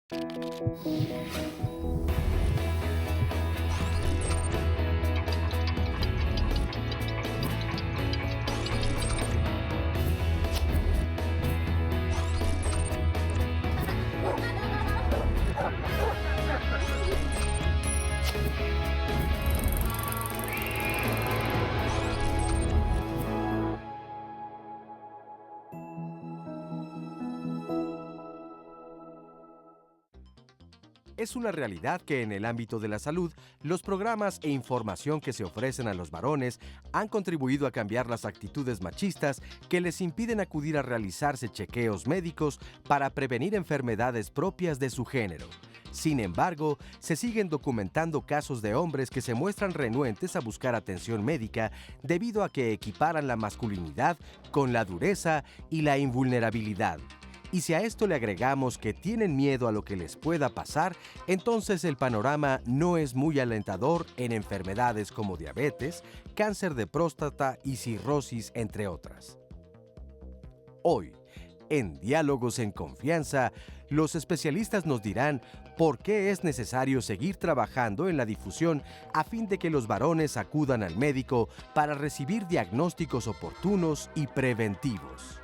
Es una realidad que en el ámbito de la salud, los programas e información que se ofrecen a los varones han contribuido a cambiar las actitudes machistas que les impiden acudir a realizarse chequeos médicos para prevenir enfermedades propias de su género. Sin embargo, se siguen documentando casos de hombres que se muestran renuentes a buscar atención médica debido a que equiparan la masculinidad con la dureza y la invulnerabilidad. Y si a esto le agregamos que tienen miedo a lo que les pueda pasar, entonces el panorama no es muy alentador en enfermedades como diabetes, cáncer de próstata y cirrosis, entre otras. Hoy, en Diálogos en Confianza, los especialistas nos dirán por qué es necesario seguir trabajando en la difusión a fin de que los varones acudan al médico para recibir diagnósticos oportunos y preventivos.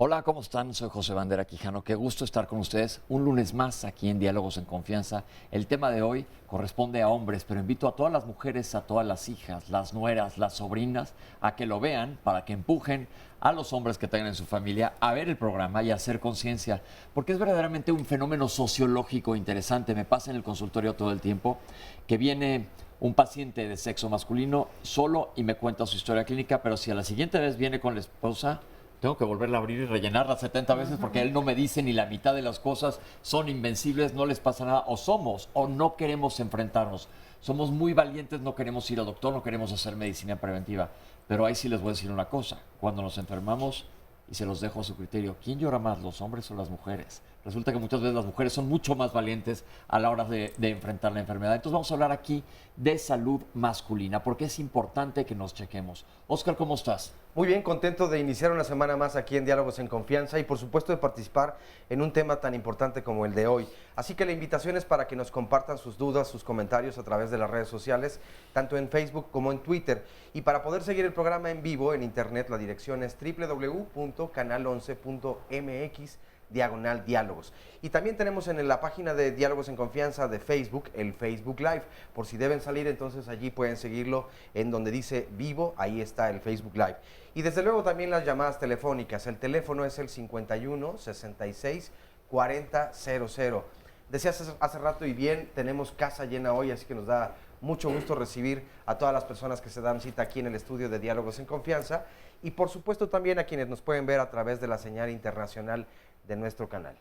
Hola, ¿cómo están? Soy José Bandera Quijano. Qué gusto estar con ustedes un lunes más aquí en Diálogos en Confianza. El tema de hoy corresponde a hombres, pero invito a todas las mujeres, a todas las hijas, las nueras, las sobrinas, a que lo vean para que empujen a los hombres que tengan en su familia a ver el programa y a hacer conciencia, porque es verdaderamente un fenómeno sociológico interesante. Me pasa en el consultorio todo el tiempo que viene un paciente de sexo masculino solo y me cuenta su historia clínica, pero si a la siguiente vez viene con la esposa, tengo que volverla a abrir y rellenarla 70 veces porque él no me dice ni la mitad de las cosas, son invencibles, no les pasa nada, o no queremos enfrentarnos. Somos muy valientes, no queremos ir al doctor, no queremos hacer medicina preventiva. Pero ahí sí les voy a decir una cosa, cuando nos enfermamos, y se los dejo a su criterio, ¿quién llora más, los hombres o las mujeres? Resulta que muchas veces las mujeres son mucho más valientes a la hora de enfrentar la enfermedad. Entonces vamos a hablar aquí de salud masculina, porque es importante que nos chequemos. Oscar, ¿cómo estás? Muy bien, contento de iniciar una semana más aquí en Diálogos en Confianza y por supuesto de participar en un tema tan importante como el de hoy. Así que la invitación es para que nos compartan sus dudas, sus comentarios a través de las redes sociales, tanto en Facebook como en Twitter. Y para poder seguir el programa en vivo en internet, la dirección es www.canal11.mx/diálogos. Y también tenemos en la página de Diálogos en Confianza de Facebook, el Facebook Live. Por si deben salir, entonces allí pueden seguirlo en donde dice vivo, ahí está el Facebook Live. Y desde luego también las llamadas telefónicas. El teléfono es el 51 66 40 00. Decías hace rato y bien, tenemos casa llena hoy, así que nos da mucho gusto recibir a todas las personas que se dan cita aquí en el estudio de Diálogos en Confianza y por supuesto también a quienes nos pueden ver a través de la señal internacional de nuestro canal.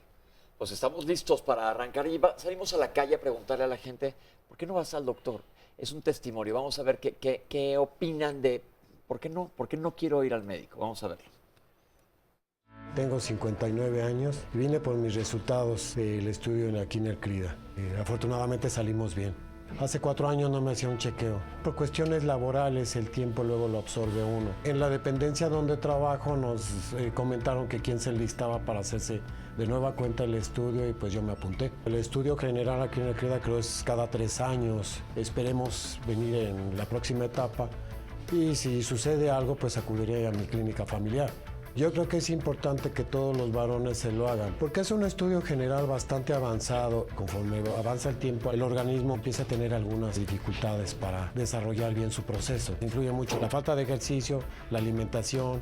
Pues estamos listos para arrancar y salimos a la calle a preguntarle a la gente, ¿por qué no vas al doctor? Es un testimonio, vamos a ver qué opinan de ¿por qué no quiero ir al médico? Vamos a verlo. Tengo 59 años y vine por mis resultados del estudio aquí en el CLIDA. Afortunadamente salimos bien. Hace 4 años no me hacía un chequeo. Por cuestiones laborales el tiempo luego lo absorbe uno. En la dependencia donde trabajo nos comentaron que quién se listaba para hacerse de nueva cuenta el estudio y pues yo me apunté. El estudio general aquí en el CLIDA creo es cada 3 años. Esperemos venir en la próxima etapa y si sucede algo pues acudiré a mi clínica familiar. Yo creo que es importante que todos los varones se lo hagan, porque es un estudio general bastante avanzado. Conforme avanza el tiempo, el organismo empieza a tener algunas dificultades para desarrollar bien su proceso. Influye mucho la falta de ejercicio, la alimentación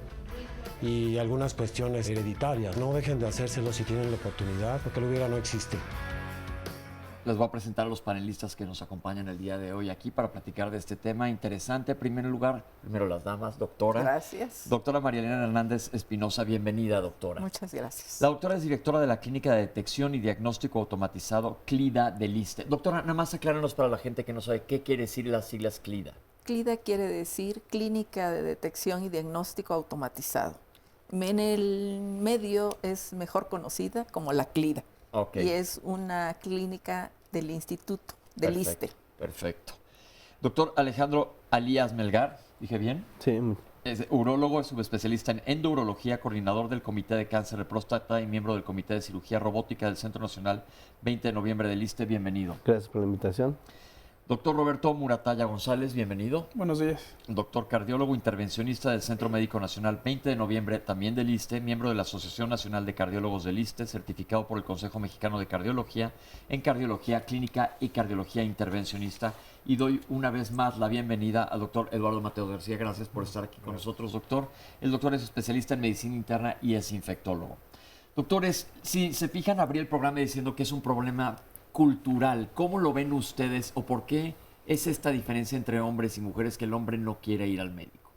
y algunas cuestiones hereditarias. No dejen de hacérselo si tienen la oportunidad, porque lo hubiera no existe. Les voy a presentar a los panelistas que nos acompañan el día de hoy aquí para platicar de este tema interesante. En primer lugar, primero las damas, doctora. Gracias. Doctora María Elena Hernández Espinosa, bienvenida, doctora. Muchas gracias. La doctora es directora de la Clínica de Detección y Diagnóstico Automatizado CLIDA del ISSSTE. Doctora, nada más acláranos para la gente que no sabe qué quiere decir las siglas CLIDA. CLIDA quiere decir Clínica de Detección y Diagnóstico Automatizado. En el medio es mejor conocida como la CLIDA. Okay. Y es una clínica del instituto, del ISSSTE. Perfecto. Doctor Alejandro Alías Melgar, ¿dije bien? Sí, Es urólogo, es subespecialista en endourología, coordinador del Comité de Cáncer de Próstata y miembro del Comité de Cirugía Robótica del Centro Nacional 20 de noviembre del ISSSTE. Bienvenido. Gracias por la invitación. Doctor Roberto Muratalla González, bienvenido. Buenos días. Doctor cardiólogo intervencionista del Centro Médico Nacional 20 de noviembre, también del ISSSTE, miembro de la Asociación Nacional de Cardiólogos del ISSSTE, certificado por el Consejo Mexicano de Cardiología en cardiología clínica y cardiología intervencionista. Y doy una vez más la bienvenida al doctor Eduardo Mateo García. Gracias por estar aquí con nosotros, doctor. El doctor es especialista en medicina interna y es infectólogo. Doctores, si se fijan, abrí el programa diciendo que es un problema cultural. ¿Cómo lo ven ustedes o por qué es esta diferencia entre hombres y mujeres que el hombre no quiere ir al médico?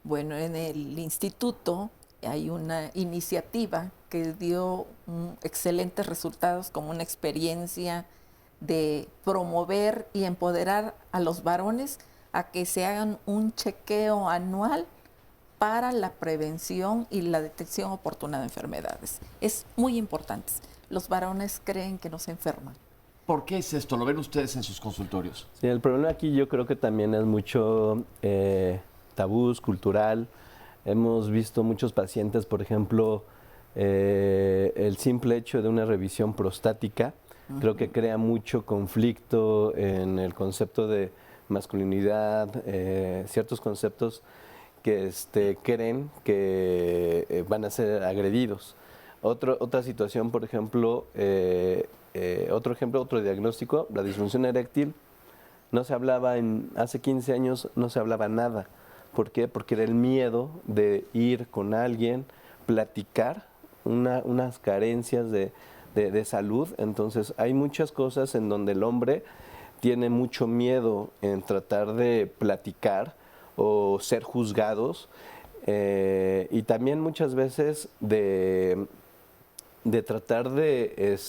Bueno, en el instituto hay una iniciativa que dio excelentes resultados, como una experiencia de promover y empoderar a los varones a que se hagan un chequeo anual para la prevención y la detección oportuna de enfermedades. Es muy importante. Los varones creen que no se enferman. ¿Por qué es esto? ¿Lo ven ustedes en sus consultorios? Sí, el problema aquí yo creo que también es mucho tabús, cultural. Hemos visto muchos pacientes, por ejemplo, el simple hecho de una revisión prostática, creo que crea mucho conflicto en el concepto de masculinidad, ciertos conceptos que creen que van a ser agredidos. Otra situación, por ejemplo, otro diagnóstico, la disfunción eréctil. No se hablaba hace 15 años, no se hablaba nada. ¿Por qué? Porque era el miedo de ir con alguien, platicar unas carencias de salud. Entonces hay muchas cosas en donde el hombre tiene mucho miedo en tratar de platicar o ser juzgados, y también muchas veces de tratar de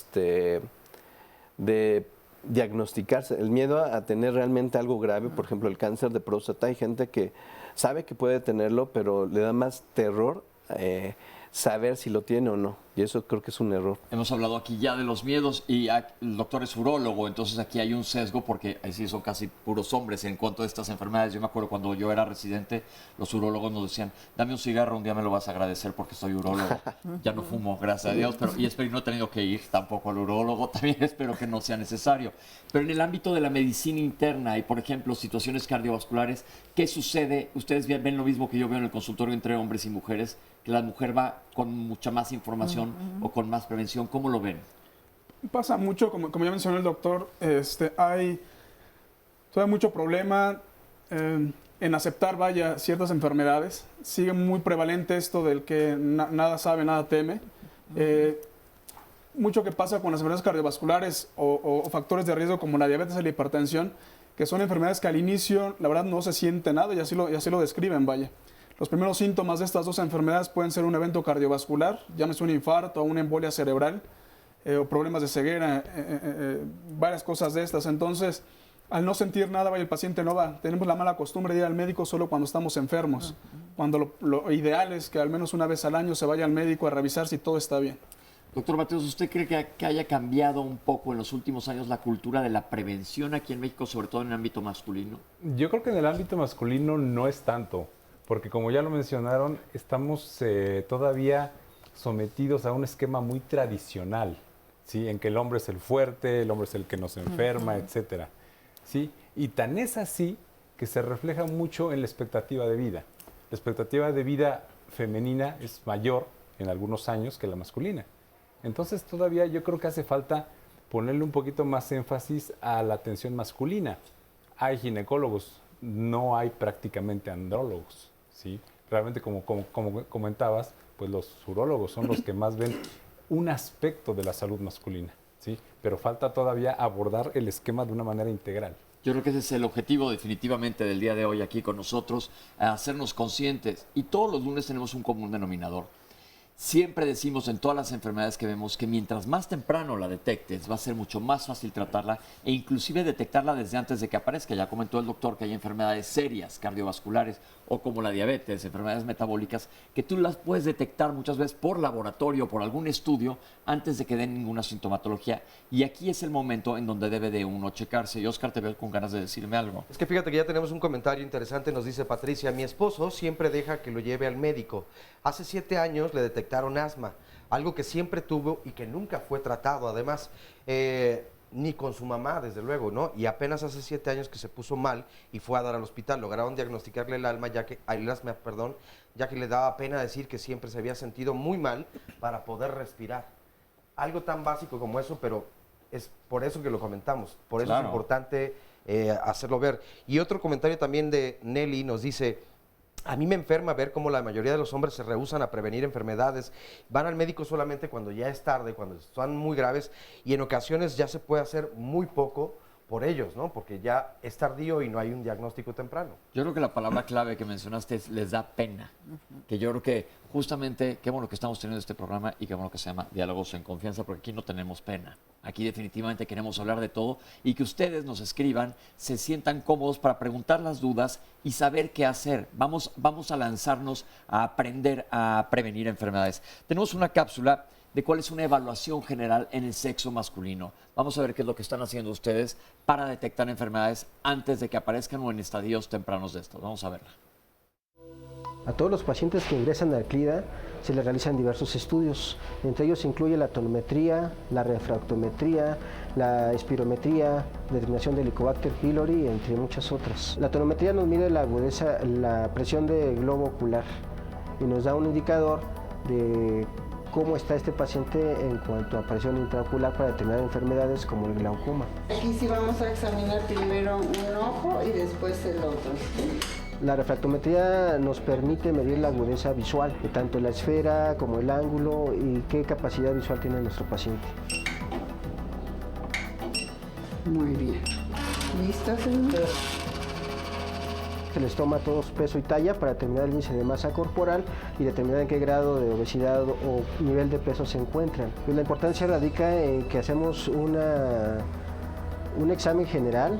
diagnosticarse, el miedo a tener realmente algo grave, por ejemplo el cáncer de próstata. Hay gente que sabe que puede tenerlo, pero le da más terror saber si lo tiene o no, y eso creo que es un error. Hemos hablado aquí ya de los miedos y el doctor es urólogo, entonces aquí hay un sesgo porque ahí sí son casi puros hombres en cuanto a estas enfermedades. Yo me acuerdo cuando yo era residente, los urólogos nos decían, dame un cigarro, un día me lo vas a agradecer porque soy urólogo. Ya no fumo, gracias a Dios, y espero no he tenido que ir tampoco al urólogo, también espero que no sea necesario. Pero en el ámbito de la medicina interna y, por ejemplo, situaciones cardiovasculares, ¿qué sucede? Ustedes ven lo mismo que yo veo en el consultorio entre hombres y mujeres, que la mujer va con mucha más información o con más prevención. ¿Cómo lo ven? Pasa mucho, como ya mencionó el doctor, hay todavía mucho problema en aceptar, ciertas enfermedades. Sigue muy prevalente esto del que nada sabe, nada teme. Mucho que pasa con las enfermedades cardiovasculares o factores de riesgo como la diabetes y la hipertensión, que son enfermedades que al inicio, la verdad, no se siente nada y así lo describen, Los primeros síntomas de estas dos enfermedades pueden ser un evento cardiovascular, llámese un infarto o una embolia cerebral, o problemas de ceguera, varias cosas de estas. Entonces, al no sentir nada, el paciente no va. Tenemos la mala costumbre de ir al médico solo cuando estamos enfermos, cuando lo ideal es que al menos una vez al año se vaya al médico a revisar si todo está bien. Doctor Mateos, ¿usted cree que haya cambiado un poco en los últimos años la cultura de la prevención aquí en México, sobre todo en el ámbito masculino? Yo creo que en el ámbito masculino no es tanto, porque como ya lo mencionaron, estamos todavía sometidos a un esquema muy tradicional, ¿sí? En que el hombre es el fuerte, el hombre es el que nos enferma, etcétera, ¿sí? Y tan es así que se refleja mucho en la expectativa de vida. La expectativa de vida femenina es mayor en algunos años que la masculina. Entonces todavía yo creo que hace falta ponerle un poquito más énfasis a la atención masculina. Hay ginecólogos, no hay prácticamente andrólogos, ¿sí? Realmente, como comentabas, pues los urólogos son los que más ven un aspecto de la salud masculina, ¿sí? Pero falta todavía abordar el esquema de una manera integral. Yo creo que ese es el objetivo definitivamente del día de hoy aquí con nosotros, hacernos conscientes. Y todos los lunes tenemos un común denominador. Siempre decimos en todas las enfermedades que vemos que mientras más temprano la detectes, va a ser mucho más fácil tratarla e inclusive detectarla desde antes de que aparezca. Ya comentó el doctor que hay enfermedades serias, cardiovasculares o como la diabetes, enfermedades metabólicas, que tú las puedes detectar muchas veces por laboratorio o por algún estudio antes de que den ninguna sintomatología. Y aquí es el momento en donde debe de uno checarse. Y Oscar, te veo con ganas de decirme algo. Es que fíjate que ya tenemos un comentario interesante, nos dice Patricia, mi esposo siempre deja que lo lleve al médico. Hace 7 años le detectaron asma, algo que siempre tuvo y que nunca fue tratado, además, ni con su mamá, desde luego, ¿no? Y apenas hace 7 años que se puso mal y fue a dar al hospital, lograron diagnosticarle el asma, ya que le daba pena decir que siempre se había sentido muy mal para poder respirar. Algo tan básico como eso, pero es por eso que lo comentamos, por eso Claro. es importante hacerlo ver. Y otro comentario también de Nelly nos dice, a mí me enferma ver cómo la mayoría de los hombres se rehúsan a prevenir enfermedades, van al médico solamente cuando ya es tarde, cuando están muy graves, y en ocasiones ya se puede hacer muy poco por ellos, ¿no? Porque ya es tardío y no hay un diagnóstico temprano. Yo creo que la palabra clave que mencionaste es les da pena. Que yo creo que justamente, qué bueno que estamos teniendo este programa y qué bueno que se llama Diálogos en Confianza, porque aquí no tenemos pena. Aquí definitivamente queremos hablar de todo y que ustedes nos escriban, se sientan cómodos para preguntar las dudas y saber qué hacer. Vamos a lanzarnos a aprender a prevenir enfermedades. Tenemos una cápsula de cuál es una evaluación general en el sexo masculino. Vamos a ver qué es lo que están haciendo ustedes para detectar enfermedades antes de que aparezcan o en estadios tempranos de estas. Vamos a verla. A todos los pacientes que ingresan al CLIDA se les realizan diversos estudios. Entre ellos se incluye la tonometría, la refractometría, la espirometría, determinación de Helicobacter pylori, entre muchas otras. La tonometría nos mide la agudeza, la presión del globo ocular y nos da un indicador de cómo está este paciente en cuanto a presión intraocular para determinar enfermedades como el glaucoma. Aquí sí vamos a examinar primero un ojo y después el otro. La refractometría nos permite medir la agudeza visual, de tanto la esfera como el ángulo y qué capacidad visual tiene nuestro paciente. Muy bien. ¿Listo, señor? Se les toma todos peso y talla para determinar el índice de masa corporal y determinar en qué grado de obesidad o nivel de peso se encuentran. Pues la importancia radica en que hacemos un examen general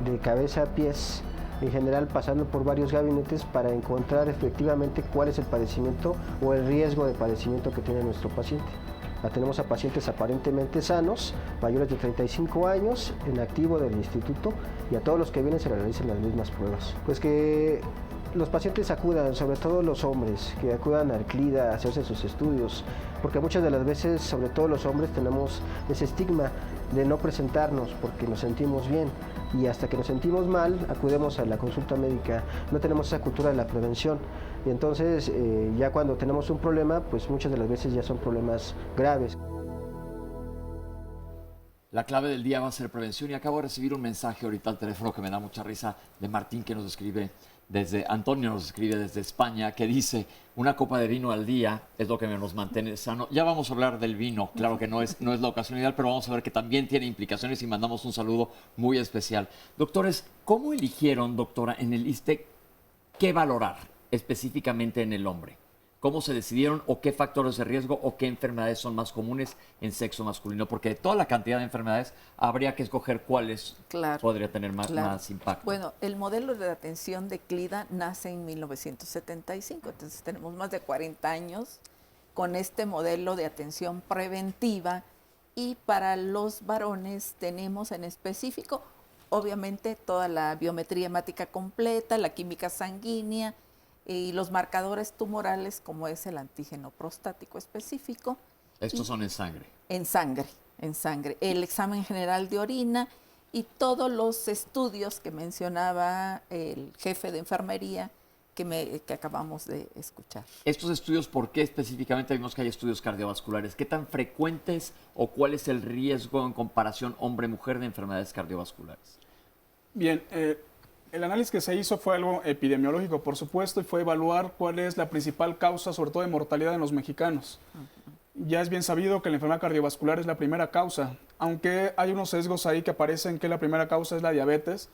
de cabeza a pies, en general pasando por varios gabinetes para encontrar efectivamente cuál es el padecimiento o el riesgo de padecimiento que tiene nuestro paciente. Tenemos a pacientes aparentemente sanos, mayores de 35 años, en activo del instituto, y a todos los que vienen se les realizan las mismas pruebas. Pues que los pacientes acudan, sobre todo los hombres, que acudan al CLIDA a hacerse sus estudios, porque muchas de las veces, sobre todo los hombres, tenemos ese estigma de no presentarnos porque nos sentimos bien, y hasta que nos sentimos mal acudimos a la consulta médica. No tenemos esa cultura de la prevención, y entonces ya cuando tenemos un problema, pues muchas de las veces ya son problemas graves. La clave del día va a ser prevención y acabo de recibir un mensaje ahorita al teléfono que me da mucha risa de Martín, que nos escribe Antonio nos escribe desde España, que dice, una copa de vino al día es lo que nos mantiene sano. Ya vamos a hablar del vino, claro que no es la ocasión ideal, pero vamos a ver que también tiene implicaciones y mandamos un saludo muy especial. Doctores, ¿cómo eligieron, doctora, en el ISSSTE qué valorar específicamente en el hombre? ¿Cómo se decidieron o qué factores de riesgo o qué enfermedades son más comunes en sexo masculino? Porque de toda la cantidad de enfermedades habría que escoger cuáles podría tener más impacto. Bueno, el modelo de atención de CLIDA nace en 1975, entonces tenemos más de 40 años con este modelo de atención preventiva, y para los varones tenemos en específico, obviamente, toda la biometría hemática completa, la química sanguínea, y los marcadores tumorales como es el antígeno prostático específico. Estos son en sangre. En sangre. El examen general de orina y todos los estudios que mencionaba el jefe de enfermería que acabamos de escuchar. Estos estudios, ¿por qué específicamente vimos que hay estudios cardiovasculares? ¿Qué tan frecuentes o cuál es el riesgo en comparación hombre-mujer de enfermedades cardiovasculares? Bien, el análisis que se hizo fue algo epidemiológico, por supuesto, y fue evaluar cuál es la principal causa, sobre todo de mortalidad en los mexicanos. Ya es bien sabido que la enfermedad cardiovascular es la primera causa, aunque hay unos sesgos ahí que aparecen que la primera causa es la diabetes,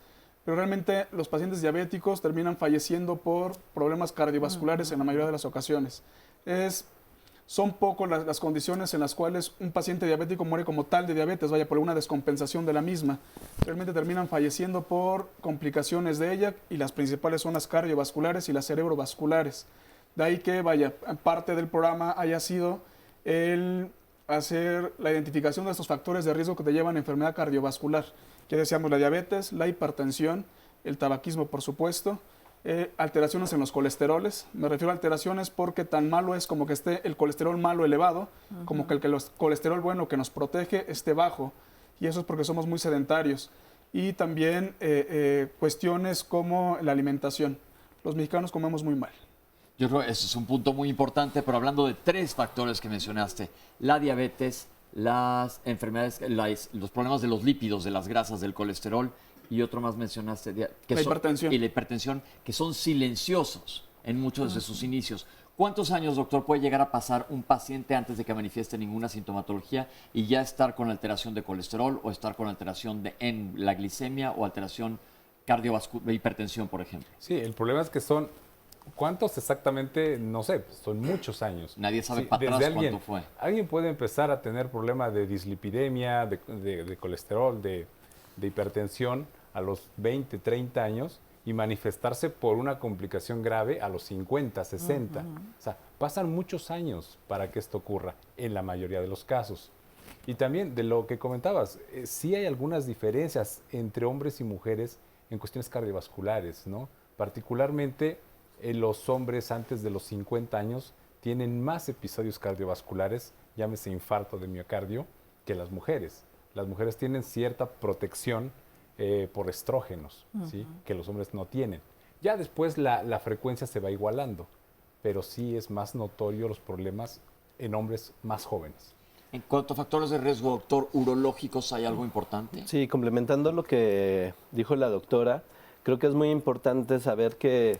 pero realmente los pacientes diabéticos terminan falleciendo por problemas cardiovasculares en la mayoría de las ocasiones. Es Son pocas las condiciones en las cuales un paciente diabético muere como tal de diabetes, vaya, por una descompensación de la misma. Realmente terminan falleciendo por complicaciones de ella y las principales son las cardiovasculares y las cerebrovasculares. De ahí que, vaya, parte del programa haya sido el hacer la identificación de estos factores de riesgo que te llevan a enfermedad cardiovascular. Ya decíamos la diabetes, la hipertensión, el tabaquismo, por supuesto, alteraciones en los colesteroles. Me refiero a alteraciones porque tan malo es como que esté el colesterol malo elevado, como que el colesterol bueno que nos protege esté bajo. Y eso es porque somos muy sedentarios. Y también cuestiones como la alimentación. Los mexicanos comemos muy mal. Yo creo que ese es un punto muy importante, pero hablando de 3 factores que mencionaste, la diabetes, las enfermedades, los problemas de los lípidos, de las grasas, del colesterol, y otro más mencionaste, la hipertensión. Y la hipertensión, que son silenciosos en muchos de sus inicios. ¿Cuántos años, doctor, puede llegar a pasar un paciente antes de que manifieste ninguna sintomatología y ya estar con alteración de colesterol o estar con alteración en la glicemia o alteración cardiovascular, hipertensión, por ejemplo? Sí, el problema es que son, ¿cuántos exactamente? No sé, son muchos años. Nadie sabe para atrás cuánto fue. Alguien puede empezar a tener problemas de dislipidemia, de colesterol, de hipertensión a los 20, 30 años y manifestarse por una complicación grave a los 50, 60. O sea, pasan muchos años para que esto ocurra en la mayoría de los casos. Y también de lo que comentabas, sí hay algunas diferencias entre hombres y mujeres en cuestiones cardiovasculares, ¿no? Particularmente los hombres antes de los 50 años tienen más episodios cardiovasculares, llámese infarto de miocardio, que las mujeres. Las mujeres tienen cierta protección por estrógenos, ¿sí? Que los hombres no tienen. Ya después la frecuencia se va igualando, pero sí es más notorio los problemas en hombres más jóvenes. En cuanto a factores de riesgo, doctor, urológicos, ¿hay algo importante? Sí, complementando lo que dijo la doctora, creo que es muy importante saber que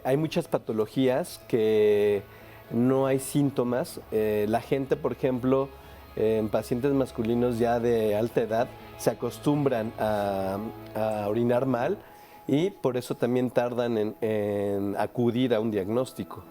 hay muchas patologías que no hay síntomas. La gente, por ejemplo, en pacientes masculinos ya de alta edad, se acostumbran a orinar mal y por eso también tardan en acudir a un diagnóstico.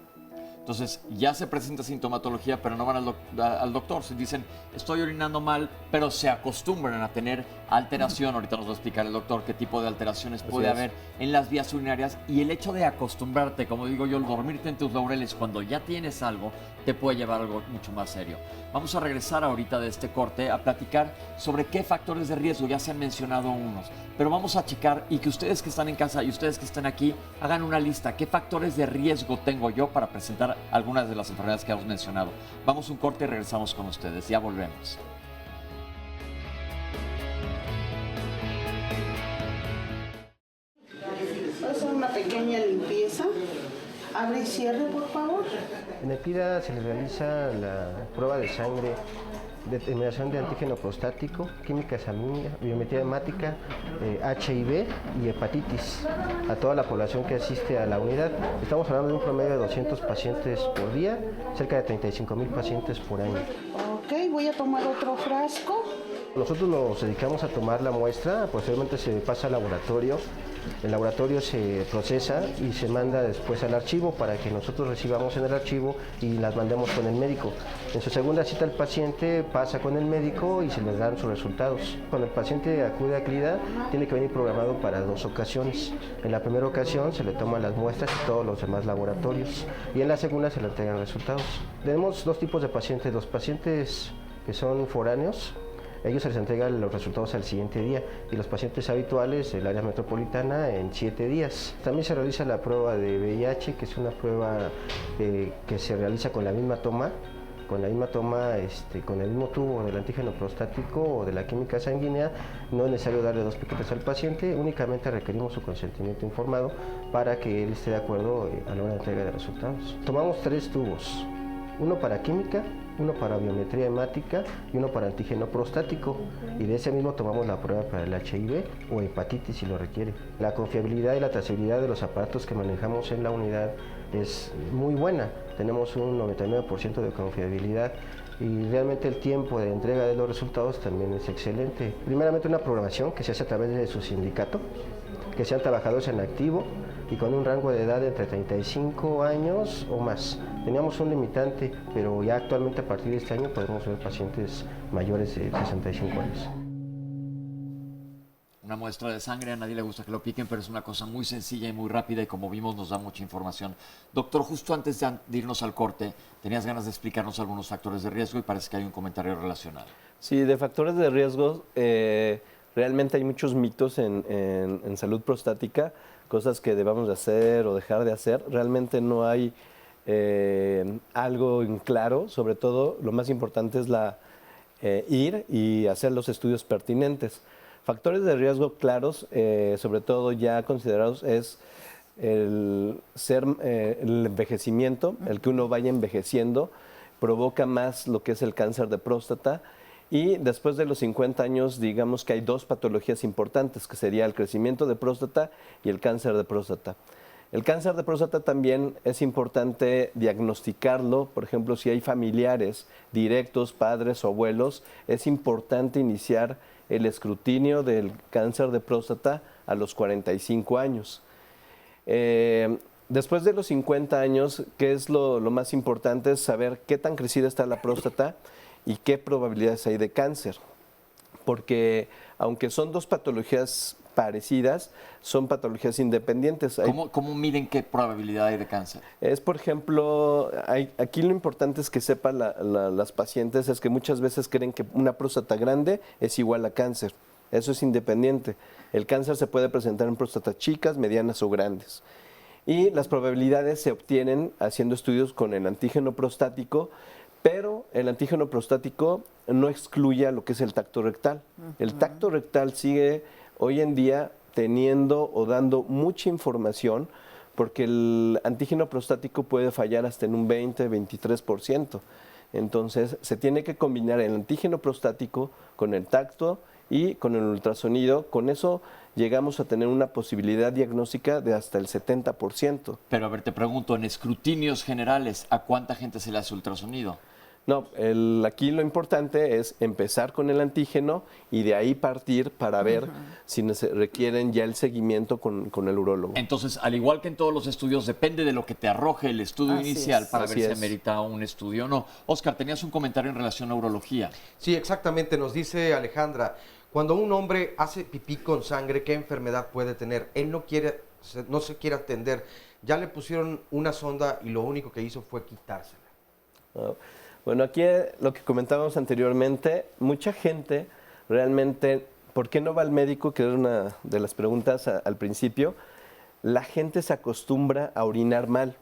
Entonces, ya se presenta sintomatología, pero no van al doctor. Se dicen, estoy orinando mal, pero se acostumbran a tener alteración. Ahorita nos va a explicar el doctor qué tipo de alteraciones puede haber en las vías urinarias. Y el hecho de acostumbrarte, como digo yo, el dormirte en tus laureles cuando ya tienes algo, te puede llevar a algo mucho más serio. Vamos a regresar ahorita de este corte a platicar sobre qué factores de riesgo, ya se han mencionado unos, pero vamos a checar y que ustedes que están en casa y ustedes que están aquí hagan una lista. ¿Qué factores de riesgo tengo yo para presentar algunas de las enfermedades que hemos mencionado? Vamos a un corte y regresamos con ustedes. Ya volvemos. Voy a hacer una pequeña limpieza. Abre y cierre, por favor. En el CLIDA se le realiza la prueba de sangre, determinación de antígeno prostático, química sanguínea, biometría hemática, HIV y hepatitis a toda la población que asiste a la unidad. Estamos hablando de un promedio de 200 pacientes por día, cerca de 35,000 pacientes por año. Ok, voy a tomar otro frasco. Nosotros nos dedicamos a tomar la muestra, posteriormente se pasa al laboratorio. El laboratorio se procesa y se manda después al archivo para que nosotros recibamos en el archivo y las mandemos con el médico. En su segunda cita el paciente pasa con el médico y se les dan sus resultados. Cuando el paciente acude a CLIDA tiene que venir programado para 2 ocasiones. En la primera ocasión se le toman las muestras y todos los demás laboratorios y en la segunda se le entregan resultados. Tenemos 2 tipos de pacientes, los pacientes que son foráneos. Ellos se les entregan los resultados al siguiente día y los pacientes habituales del área metropolitana en 7 días. También se realiza la prueba de VIH, que es una prueba que se realiza con la misma toma, con el mismo tubo del antígeno prostático o de la química sanguínea. No es necesario darle 2 piquetes al paciente, únicamente requerimos su consentimiento informado para que él esté de acuerdo a la hora de entrega de resultados. Tomamos 3 tubos, uno para química, uno para biometría hemática y uno para antígeno prostático, y de ese mismo tomamos la prueba para el HIV o hepatitis si lo requiere. La confiabilidad y la trazabilidad de los aparatos que manejamos en la unidad es muy buena, tenemos un 99% de confiabilidad y realmente el tiempo de entrega de los resultados también es excelente. Primeramente una programación que se hace a través de su sindicato, que sean trabajadores en activo y con un rango de edad de entre 35 años o más. Teníamos un limitante, pero ya actualmente a partir de este año podemos ver pacientes mayores de 65 años. Una muestra de sangre, a nadie le gusta que lo piquen, pero es una cosa muy sencilla y muy rápida y como vimos nos da mucha información. Doctor, justo antes de irnos al corte, tenías ganas de explicarnos algunos factores de riesgo y parece que hay un comentario relacionado. Sí, de factores de riesgo, realmente hay muchos mitos en salud prostática, cosas que debamos de hacer o dejar de hacer. Realmente no hay algo en claro, sobre todo lo más importante es ir y hacer los estudios pertinentes. Factores de riesgo claros, sobre todo ya considerados, es el envejecimiento, el que uno vaya envejeciendo, provoca más lo que es el cáncer de próstata. Y después de los 50 años, digamos que hay dos patologías importantes, que sería el crecimiento de próstata y el cáncer de próstata. El cáncer de próstata también es importante diagnosticarlo, por ejemplo, si hay familiares directos, padres o abuelos, es importante iniciar el escrutinio del cáncer de próstata a los 45 años. Después de los 50 años, ¿qué es lo más importante? Es saber qué tan crecida está la próstata y qué probabilidades hay de cáncer. Porque aunque son dos patologías parecidas, son patologías independientes. ¿Cómo miden qué probabilidad hay de cáncer? Es, por ejemplo, aquí lo importante es que sepan las pacientes, es que muchas veces creen que una próstata grande es igual a cáncer. Eso es independiente. El cáncer se puede presentar en próstatas chicas, medianas o grandes. Y las probabilidades se obtienen haciendo estudios con el antígeno prostático, pero el antígeno prostático no excluye a lo que es el tacto rectal. El tacto rectal sigue hoy en día teniendo o dando mucha información porque el antígeno prostático puede fallar hasta en un 20-23%. Entonces, se tiene que combinar el antígeno prostático con el tacto y con el ultrasonido. Con eso llegamos a tener una posibilidad diagnóstica de hasta el 70%. Pero a ver, te pregunto, en escrutinios generales, ¿a cuánta gente se le hace ultrasonido? No, aquí lo importante es empezar con el antígeno y de ahí partir para ver si requieren ya el seguimiento con el urólogo. Entonces, al igual que en todos los estudios, depende de lo que te arroje el estudio inicial para ver si amerita un estudio o no. Oscar, tenías un comentario en relación a urología. Sí, exactamente. Nos dice Alejandra, cuando un hombre hace pipí con sangre, ¿qué enfermedad puede tener? Él no se quiere atender. Ya le pusieron una sonda y lo único que hizo fue quitársela. Bueno, aquí lo que comentábamos anteriormente, mucha gente realmente, ¿por qué no va al médico? Que era una de las preguntas al principio. La gente se acostumbra a orinar mal.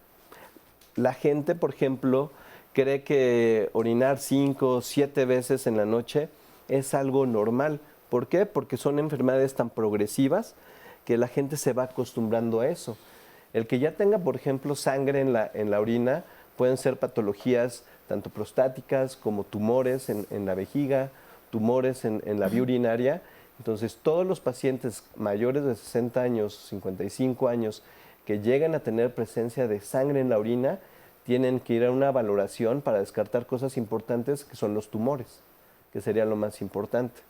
La gente, por ejemplo, cree que orinar 5 o 7 veces en la noche es algo normal. ¿Por qué? Porque son enfermedades tan progresivas que la gente se va acostumbrando a eso. El que ya tenga, por ejemplo, sangre en la orina, pueden ser patologías tanto prostáticas como tumores en la vejiga, tumores en la vía urinaria. Entonces, todos los pacientes mayores de 60 años, 55 años, que llegan a tener presencia de sangre en la orina, tienen que ir a una valoración para descartar cosas importantes que son los tumores, que sería lo más importante.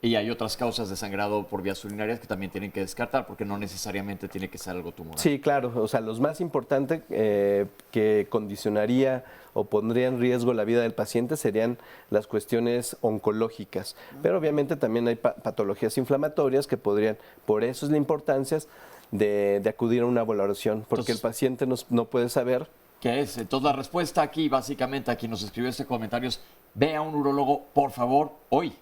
Y hay otras causas de sangrado por vías urinarias que también tienen que descartar, porque no necesariamente tiene que ser algo tumoral. Sí, claro. O sea, los más importantes que condicionaría o pondría en riesgo la vida del paciente serían las cuestiones oncológicas. Pero obviamente también hay patologías inflamatorias que podrían, por eso es la importancia de acudir a una valoración, porque entonces, el paciente no puede saber. ¿Qué es? Entonces la respuesta aquí, básicamente, a quien nos escribió este comentario es, ve a un urólogo, por favor, hoy.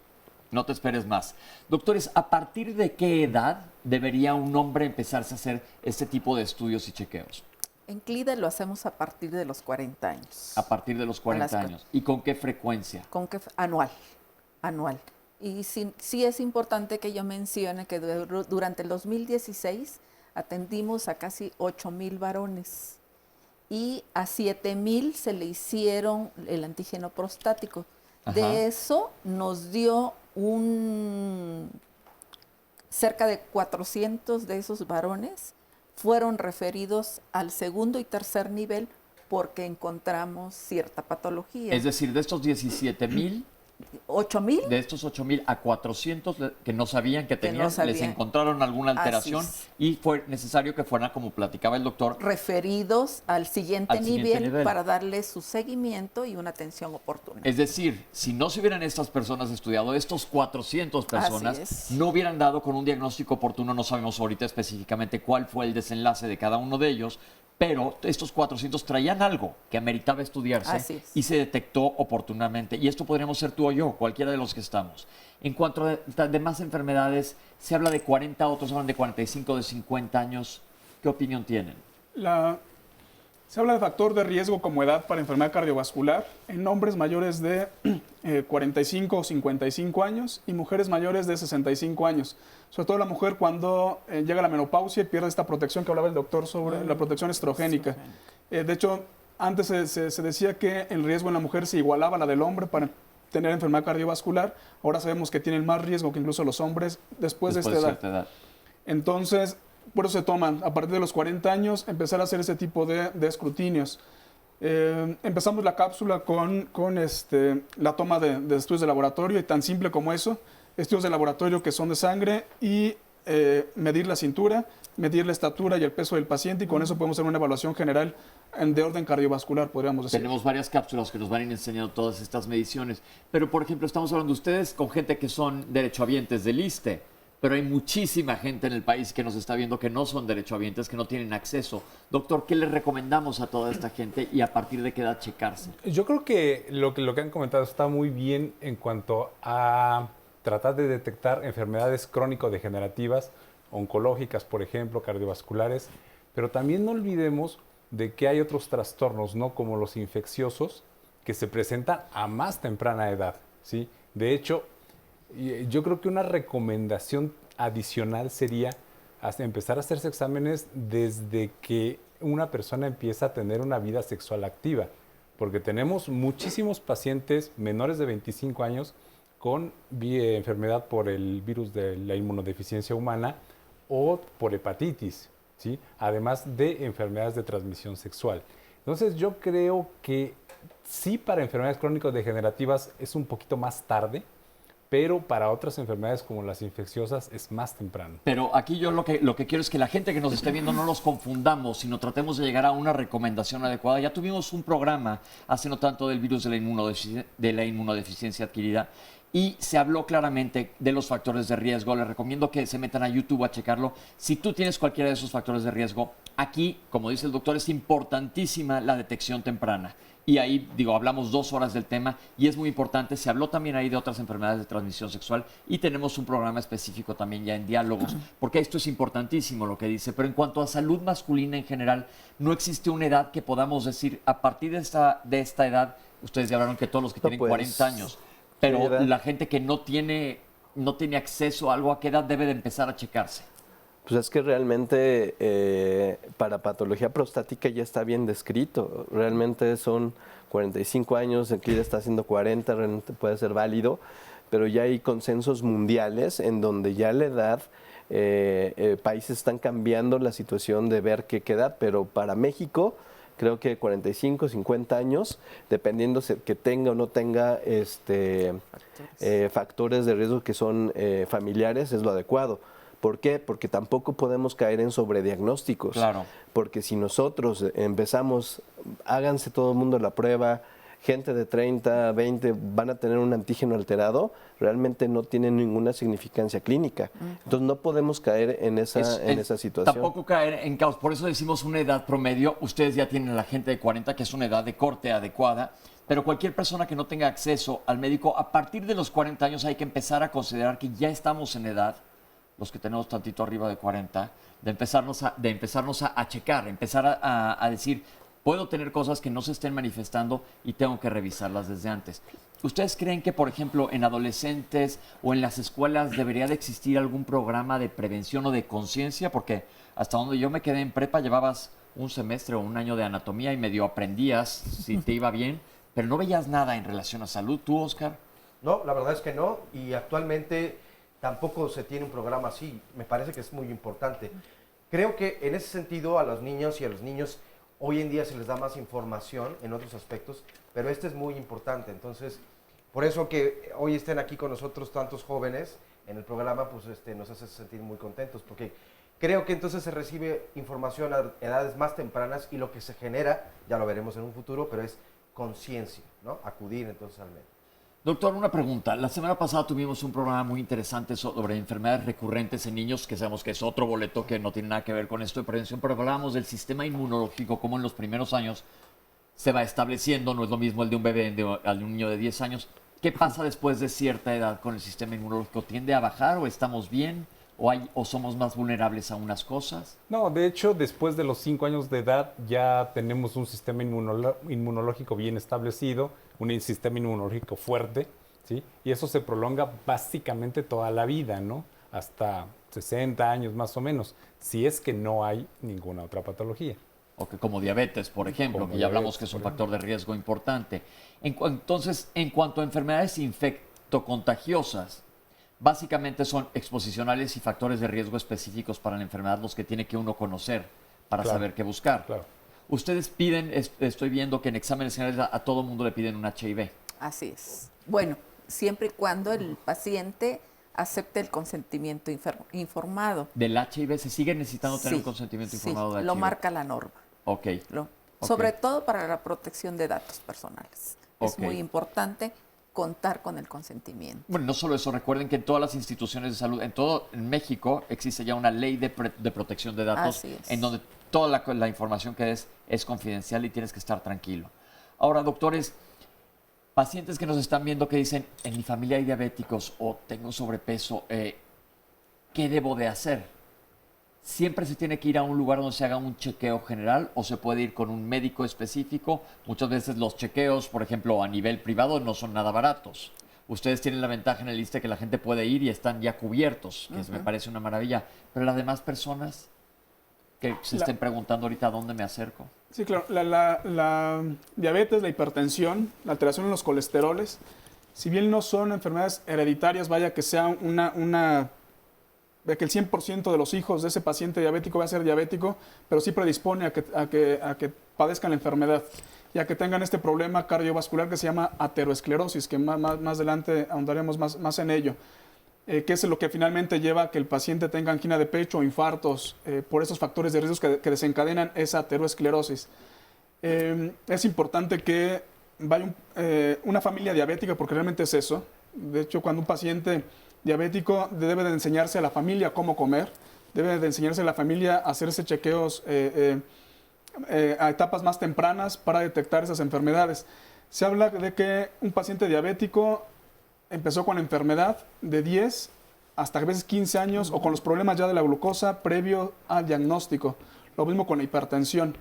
No te esperes más. Doctores, ¿a partir de qué edad debería un hombre empezarse a hacer este tipo de estudios y chequeos? En CLIDE lo hacemos a partir de los 40 años. A partir de los 40 años. ¿Y con qué frecuencia? Anual. Y sí es importante que yo mencione que durante el 2016 atendimos a casi 8,000 varones y a 7,000 se le hicieron el antígeno prostático. Ajá. De eso nos dio cerca de 400 de esos varones fueron referidos al segundo y tercer nivel porque encontramos cierta patología. Es decir, de estos 17,000, 8,000. De estos 8,000 a 400 que no sabían que tenían, les sabían. encontraron alguna alteración Así es. y fue necesario que fueran, como platicaba el doctor, referidos al siguiente siguiente nivel. para darles su seguimiento y una atención oportuna. es decir, si no se hubieran estas personas estudiado, estos 400 personas Así es. no hubieran dado con un diagnóstico oportuno, no sabemos ahorita específicamente cuál fue el desenlace de cada uno de ellos, pero estos 400 traían algo que ameritaba estudiarse Así es. y se detectó oportunamente. Y esto podríamos ser tú o yo, cualquiera de los que estamos. En cuanto a demás enfermedades, se habla de 40, otros hablan de 45, de 50 años. ¿Qué opinión tienen? Se habla de factor de riesgo como edad para enfermedad cardiovascular en hombres mayores de 45 o 55 años y mujeres mayores de 65 años. Sobre todo la mujer cuando llega a la menopausia y pierde esta protección que hablaba el doctor sobre la protección estrogénica. De hecho, antes se decía que el riesgo en la mujer se igualaba a la del hombre para tener enfermedad cardiovascular. Ahora sabemos que tienen más riesgo que incluso los hombres después de esta cierta edad. Entonces, por eso se toman, a partir de los 40 años, empezar a hacer ese tipo de escrutinios. Empezamos la cápsula con la toma de estudios de laboratorio, y tan simple como eso, estudios de laboratorio que son de sangre y medir la cintura, medir la estatura y el peso del paciente, y con eso podemos hacer una evaluación general de orden cardiovascular, podríamos decir. Tenemos varias cápsulas que nos van a ir enseñando todas estas mediciones, pero por ejemplo estamos hablando de ustedes con gente que son derechohabientes del ISSSTE, pero hay muchísima gente en el país que nos está viendo que no son derechohabientes, que no tienen acceso. Doctor, ¿qué le recomendamos a toda esta gente y a partir de qué edad checarse? Yo creo que lo que han comentado está muy bien en cuanto a tratar de detectar enfermedades crónico-degenerativas, oncológicas, por ejemplo, cardiovasculares, pero también no olvidemos de que hay otros trastornos, ¿no? Como los infecciosos, que se presentan a más temprana edad, ¿sí? De hecho, yo creo que una recomendación adicional sería empezar a hacerse exámenes desde que una persona empieza a tener una vida sexual activa, porque tenemos muchísimos pacientes menores de 25 años con enfermedad por el virus de la inmunodeficiencia humana o por hepatitis, ¿sí? Además de enfermedades de transmisión sexual. Entonces yo creo que sí, para enfermedades crónico-degenerativas es un poquito más tarde, pero para otras enfermedades como las infecciosas es más temprano. Pero aquí yo lo que quiero es que la gente que nos esté viendo no los confundamos, sino tratemos de llegar a una recomendación adecuada. Ya tuvimos un programa hace no tanto del virus de la inmunodeficiencia adquirida y se habló claramente de los factores de riesgo. Les recomiendo que se metan a YouTube a checarlo. Si tú tienes cualquiera de esos factores de riesgo, aquí, como dice el doctor, es importantísima la detección temprana. Y ahí, hablamos 2 horas del tema y es muy importante. Se habló también ahí de otras enfermedades de transmisión sexual y tenemos un programa específico también ya en Diálogos, porque esto es importantísimo lo que dice. Pero en cuanto a salud masculina en general, no existe una edad que podamos decir, a partir de esta edad, ustedes ya hablaron que todos los que tienen 40 años, pero la gente que no tiene acceso a algo, ¿a qué edad debe de empezar a checarse? Pues es que realmente para patología prostática ya está bien descrito. Realmente son 45 años, el CLIDA está haciendo 40, realmente puede ser válido, pero ya hay consensos mundiales en donde ya la edad, países están cambiando la situación de ver qué edad, pero para México creo que 45, 50 años, dependiendo que tenga o no tenga factores de riesgo que son familiares, es lo adecuado. ¿Por qué? Porque tampoco podemos caer en sobrediagnósticos. Claro. Porque si nosotros empezamos, háganse todo el mundo la prueba, gente de 30, 20 van a tener un antígeno alterado, realmente no tienen ninguna significancia clínica. Entonces no podemos caer en esa situación. Tampoco caer en caos. Por eso decimos una edad promedio. Ustedes ya tienen a la gente de 40, que es una edad de corte adecuada. Pero cualquier persona que no tenga acceso al médico, a partir de los 40 años hay que empezar a considerar que ya estamos en edad, los que tenemos tantito arriba de 40, de empezarnos a checar, empezar a decir, puedo tener cosas que no se estén manifestando y tengo que revisarlas desde antes. ¿Ustedes creen que, por ejemplo, en adolescentes o en las escuelas debería de existir algún programa de prevención o de conciencia? Porque hasta donde yo me quedé en prepa llevabas un semestre o un año de anatomía y medio aprendías si te iba bien, pero no veías nada en relación a salud. ¿Tú, Oscar? No, la verdad es que no, y actualmente tampoco se tiene un programa así. Me parece que es muy importante. Creo que en ese sentido a los niños y a los niños hoy en día se les da más información en otros aspectos, pero este es muy importante. Entonces, Por eso que hoy estén aquí con nosotros tantos jóvenes en el programa, pues nos hace sentir muy contentos, porque creo que entonces se recibe información a edades más tempranas y lo que se genera, ya lo veremos en un futuro, pero es conciencia, ¿no? Acudir entonces al médico. Doctor, una pregunta. La semana pasada tuvimos un programa muy interesante sobre enfermedades recurrentes en niños, que sabemos que es otro boleto que no tiene nada que ver con esto de prevención, pero hablábamos del sistema inmunológico, cómo en los primeros años se va estableciendo, no es lo mismo el de un bebé al de un niño de 10 años. ¿Qué pasa después de cierta edad con el sistema inmunológico? ¿Tiende a bajar o estamos bien o somos más vulnerables a unas cosas? No, de hecho, después de los 5 años de edad ya tenemos un sistema inmunológico bien establecido, un sistema inmunológico fuerte, ¿sí? Y eso se prolonga básicamente toda la vida, ¿no? Hasta 60 años más o menos, si es que no hay ninguna otra patología. O que como diabetes, por ejemplo, Como que ya hablamos diabetes, que es un por factor de riesgo importante. Entonces, en cuanto a enfermedades infectocontagiosas, básicamente son exposicionales y factores de riesgo específicos para la enfermedad los que tiene que uno conocer para Claro, saber qué buscar. claro. Ustedes piden, estoy viendo que en exámenes generales a todo mundo le piden un HIV. Así es. Bueno, siempre y cuando el paciente acepte el consentimiento informado. ¿Del HIV se sigue necesitando tener un Sí, consentimiento sí, informado de HIV? lo marca la norma. Ok. Sobre todo para la protección de datos personales. Es Ok. muy importante contar con el consentimiento. Bueno, no solo eso, recuerden que en todas las instituciones de salud, en México existe ya una ley de protección de datos Así es. en donde toda la información que es confidencial y tienes que estar tranquilo. Ahora, doctores, pacientes que nos están viendo que dicen, en mi familia hay diabéticos o tengo sobrepeso, ¿qué debo de hacer? ¿Siempre se tiene que ir a un lugar donde se haga un chequeo general o se puede ir con un médico específico? Muchas veces los chequeos, por ejemplo, a nivel privado no son nada baratos. Ustedes tienen la ventaja en el ISSSTE que la gente puede ir y están ya cubiertos, que me parece una maravilla. Pero las demás personas que se estén preguntando ahorita a dónde me acerco. Sí, claro. La diabetes, la hipertensión, la alteración en los colesteroles, si bien no son enfermedades hereditarias, vaya que sea de que el 100% de los hijos de ese paciente diabético va a ser diabético, pero sí predispone a que padezcan la enfermedad y a que tengan este problema cardiovascular que se llama ateroesclerosis, que más adelante ahondaremos más en ello, que es lo que finalmente lleva a que el paciente tenga angina de pecho o infartos por esos factores de riesgo que desencadenan esa ateroesclerosis. Es importante que vaya una familia diabética, porque realmente es eso. De hecho, cuando un paciente diabético debe de enseñarse a la familia cómo comer, debe de enseñarse a la familia a hacerse chequeos a etapas más tempranas para detectar esas enfermedades. Se habla de que un paciente diabético empezó con la enfermedad de 10 hasta a veces 15 años o con los problemas ya de la glucosa previo al diagnóstico. Lo mismo con la hipertensión.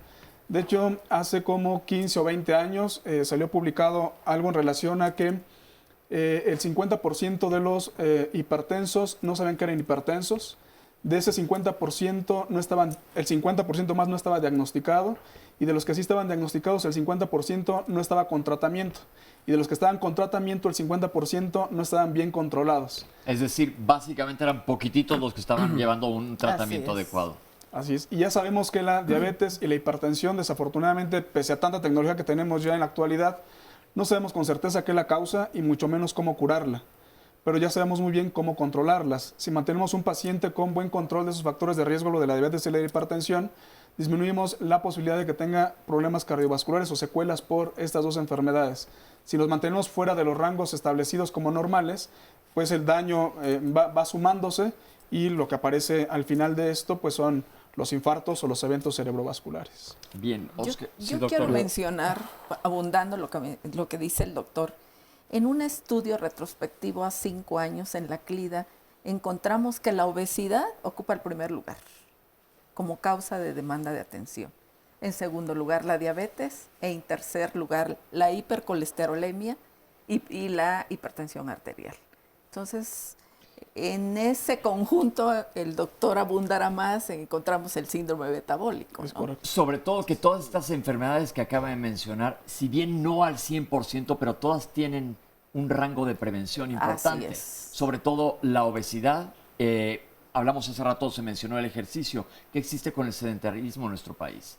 De hecho, hace como 15 o 20 años salió publicado algo en relación a que el 50% de los hipertensos no sabían que eran hipertensos. De ese 50%, el 50% más no estaba diagnosticado. Y de los que sí estaban diagnosticados, el 50% no estaba con tratamiento. Y de los que estaban con tratamiento, el 50% no estaban bien controlados. Es decir, básicamente eran poquititos los que estaban llevando un tratamiento adecuado. Así es. Y ya sabemos que la diabetes y la hipertensión, desafortunadamente, pese a tanta tecnología que tenemos ya en la actualidad, no sabemos con certeza qué es la causa y mucho menos cómo curarla. Pero ya sabemos muy bien cómo controlarlas. Si mantenemos un paciente con buen control de esos factores de riesgo, lo de la diabetes y la hipertensión, disminuimos la posibilidad de que tenga problemas cardiovasculares o secuelas por estas dos enfermedades. Si los mantenemos fuera de los rangos establecidos como normales, pues el daño va sumándose y lo que aparece al final de esto pues son los infartos o los eventos cerebrovasculares. Bien, Oscar. Yo quiero mencionar, abundando lo que dice el doctor, en un estudio retrospectivo a 5 años en la CLIDA, encontramos que la obesidad ocupa el primer lugar como causa de demanda de atención. En segundo lugar, la diabetes. En tercer lugar, la hipercolesterolemia y la hipertensión arterial. Entonces, en ese conjunto, el doctor abundará más, encontramos el síndrome metabólico, ¿no? Sobre todo que todas estas enfermedades que acaba de mencionar, si bien no al 100%, pero todas tienen un rango de prevención importante. Así es. Sobre todo la obesidad. Hablamos hace rato, se mencionó el ejercicio. ¿Qué existe con el sedentarismo en nuestro país?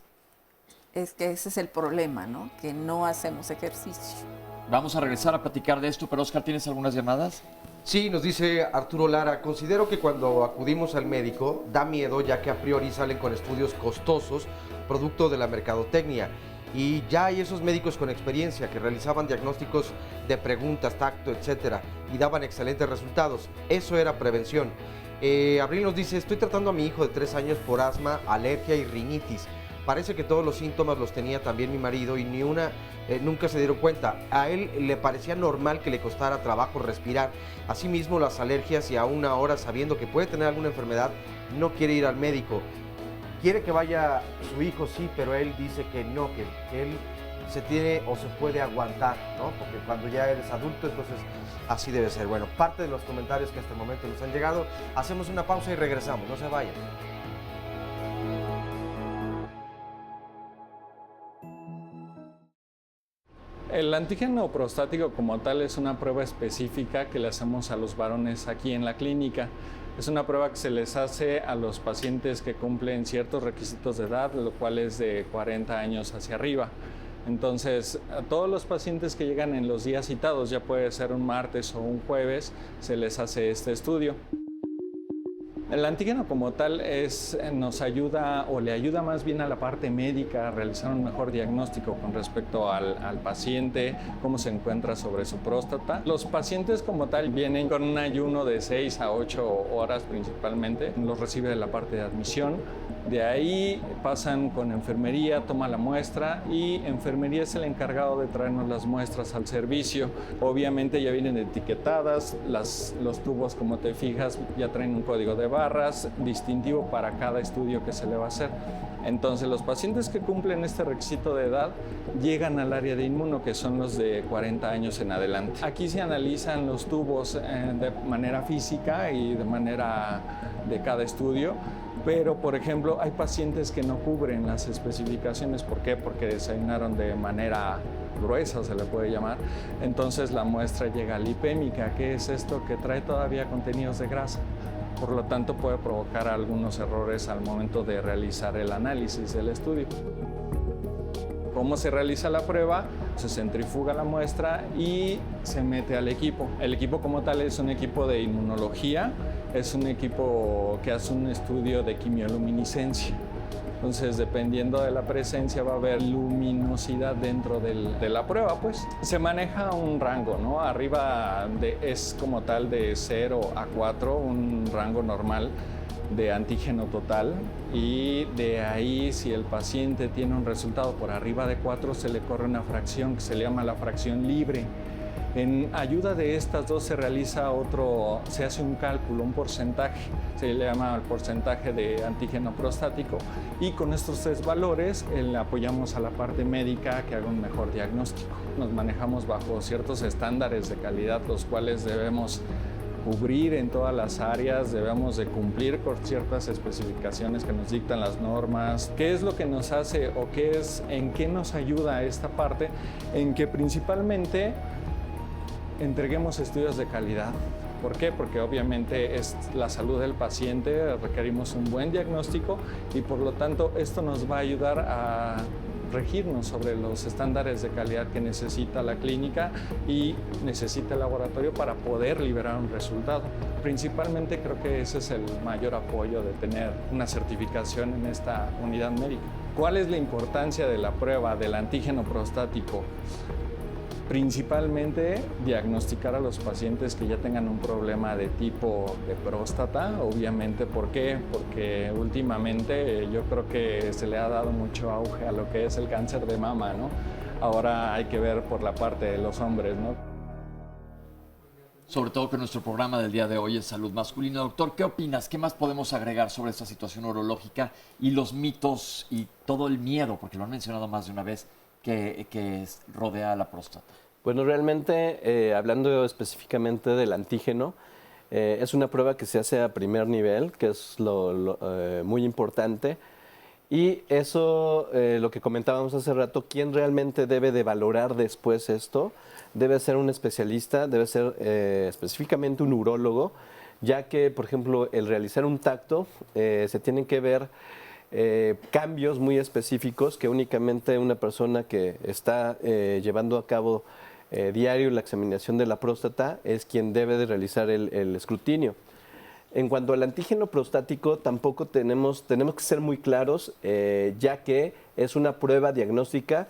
Es que ese es el problema, ¿no? Que no hacemos ejercicio. Vamos a regresar a platicar de esto, pero Oscar, ¿tienes algunas llamadas? Sí, nos dice Arturo Lara, considero que cuando acudimos al médico da miedo ya que a priori salen con estudios costosos, producto de la mercadotecnia. Y ya hay esos médicos con experiencia que realizaban diagnósticos de preguntas, tacto, etcétera, y daban excelentes resultados. Eso era prevención. Abril nos dice, estoy tratando a mi hijo de 3 años por asma, alergia y rinitis. Parece que todos los síntomas los tenía también mi marido y nunca se dieron cuenta. A él le parecía normal que le costara trabajo respirar. Asimismo, las alergias, y aún ahora sabiendo que puede tener alguna enfermedad, no quiere ir al médico. Quiere que vaya su hijo, sí, pero él dice que no, que él se tiene o se puede aguantar, ¿no? Porque cuando ya eres adulto, entonces así debe ser. Bueno, parte de los comentarios que hasta el momento nos han llegado. Hacemos una pausa y regresamos, no se vayan. El antígeno prostático como tal es una prueba específica que le hacemos a los varones aquí en la clínica. Es una prueba que se les hace a los pacientes que cumplen ciertos requisitos de edad, lo cual es de 40 años hacia arriba. Entonces, a todos los pacientes que llegan en los días citados, ya puede ser un martes o un jueves, se les hace este estudio. El antígeno como tal nos ayuda o le ayuda más bien a la parte médica a realizar un mejor diagnóstico con respecto al paciente, cómo se encuentra sobre su próstata. Los pacientes como tal vienen con un ayuno de 6 a 8 horas principalmente, los recibe de la parte de admisión. De ahí pasan con enfermería, toma la muestra y enfermería es el encargado de traernos las muestras al servicio. Obviamente ya vienen etiquetadas, los tubos, como te fijas, ya traen un código de barras distintivo para cada estudio que se le va a hacer. Entonces los pacientes que cumplen este requisito de edad llegan al área de inmuno, que son los de 40 años en adelante. Aquí se analizan los tubos de manera física y de manera de cada estudio. Pero, por ejemplo, hay pacientes que no cubren las especificaciones. ¿Por qué? Porque desayunaron de manera gruesa, se le puede llamar. Entonces la muestra llega lipémica. ¿Qué es esto? Que trae todavía contenidos de grasa. Por lo tanto, puede provocar algunos errores al momento de realizar el análisis del estudio. ¿Cómo se realiza la prueba? Se centrifuga la muestra y se mete al equipo. El equipo como tal es un equipo de inmunología, es un equipo que hace un estudio de quimioluminiscencia. Entonces, dependiendo de la presencia, va a haber luminosidad dentro de la prueba, pues. Se maneja un rango, ¿no? Arriba es como tal de 0 a 4, un rango normal de antígeno total, y de ahí, si el paciente tiene un resultado por arriba de 4, se le corre una fracción que se le llama la fracción libre. En ayuda de estas dos se hace un cálculo, un porcentaje, se le llama el porcentaje de antígeno prostático, y con estos 3 valores apoyamos a la parte médica que haga un mejor diagnóstico. Nos manejamos bajo ciertos estándares de calidad, los cuales debemos cubrir en todas las áreas, debemos de cumplir con ciertas especificaciones que nos dictan las normas. ¿Qué es lo que nos hace o en qué nos ayuda esta parte? En que principalmente entreguemos estudios de calidad. ¿Por qué? Porque obviamente es la salud del paciente, requerimos un buen diagnóstico y por lo tanto esto nos va a ayudar a regirnos sobre los estándares de calidad que necesita la clínica y necesita el laboratorio para poder liberar un resultado. Principalmente creo que ese es el mayor apoyo de tener una certificación en esta unidad médica. ¿Cuál es la importancia de la prueba del antígeno prostático? Principalmente diagnosticar a los pacientes que ya tengan un problema de tipo de próstata, obviamente. ¿Por qué? Porque últimamente yo creo que se le ha dado mucho auge a lo que es el cáncer de mama, ¿no? Ahora hay que ver por la parte de los hombres, ¿no? Sobre todo que nuestro programa del día de hoy es salud masculina. Doctor, ¿qué opinas? ¿Qué más podemos agregar sobre esta situación urológica y los mitos y todo el miedo, porque lo han mencionado más de una vez, que rodea a la próstata? Bueno, realmente, hablando específicamente del antígeno, es una prueba que se hace a primer nivel, que es muy importante. Y eso, lo que comentábamos hace rato, ¿quién realmente debe de valorar después esto? Debe ser un especialista, debe ser específicamente un urólogo, ya que, por ejemplo, el realizar un tacto, se tienen que ver cambios muy específicos que únicamente una persona que está llevando a cabo diario la examinación de la próstata, es quien debe de realizar el escrutinio. En cuanto al antígeno prostático, tampoco tenemos que ser muy claros, ya que es una prueba diagnóstica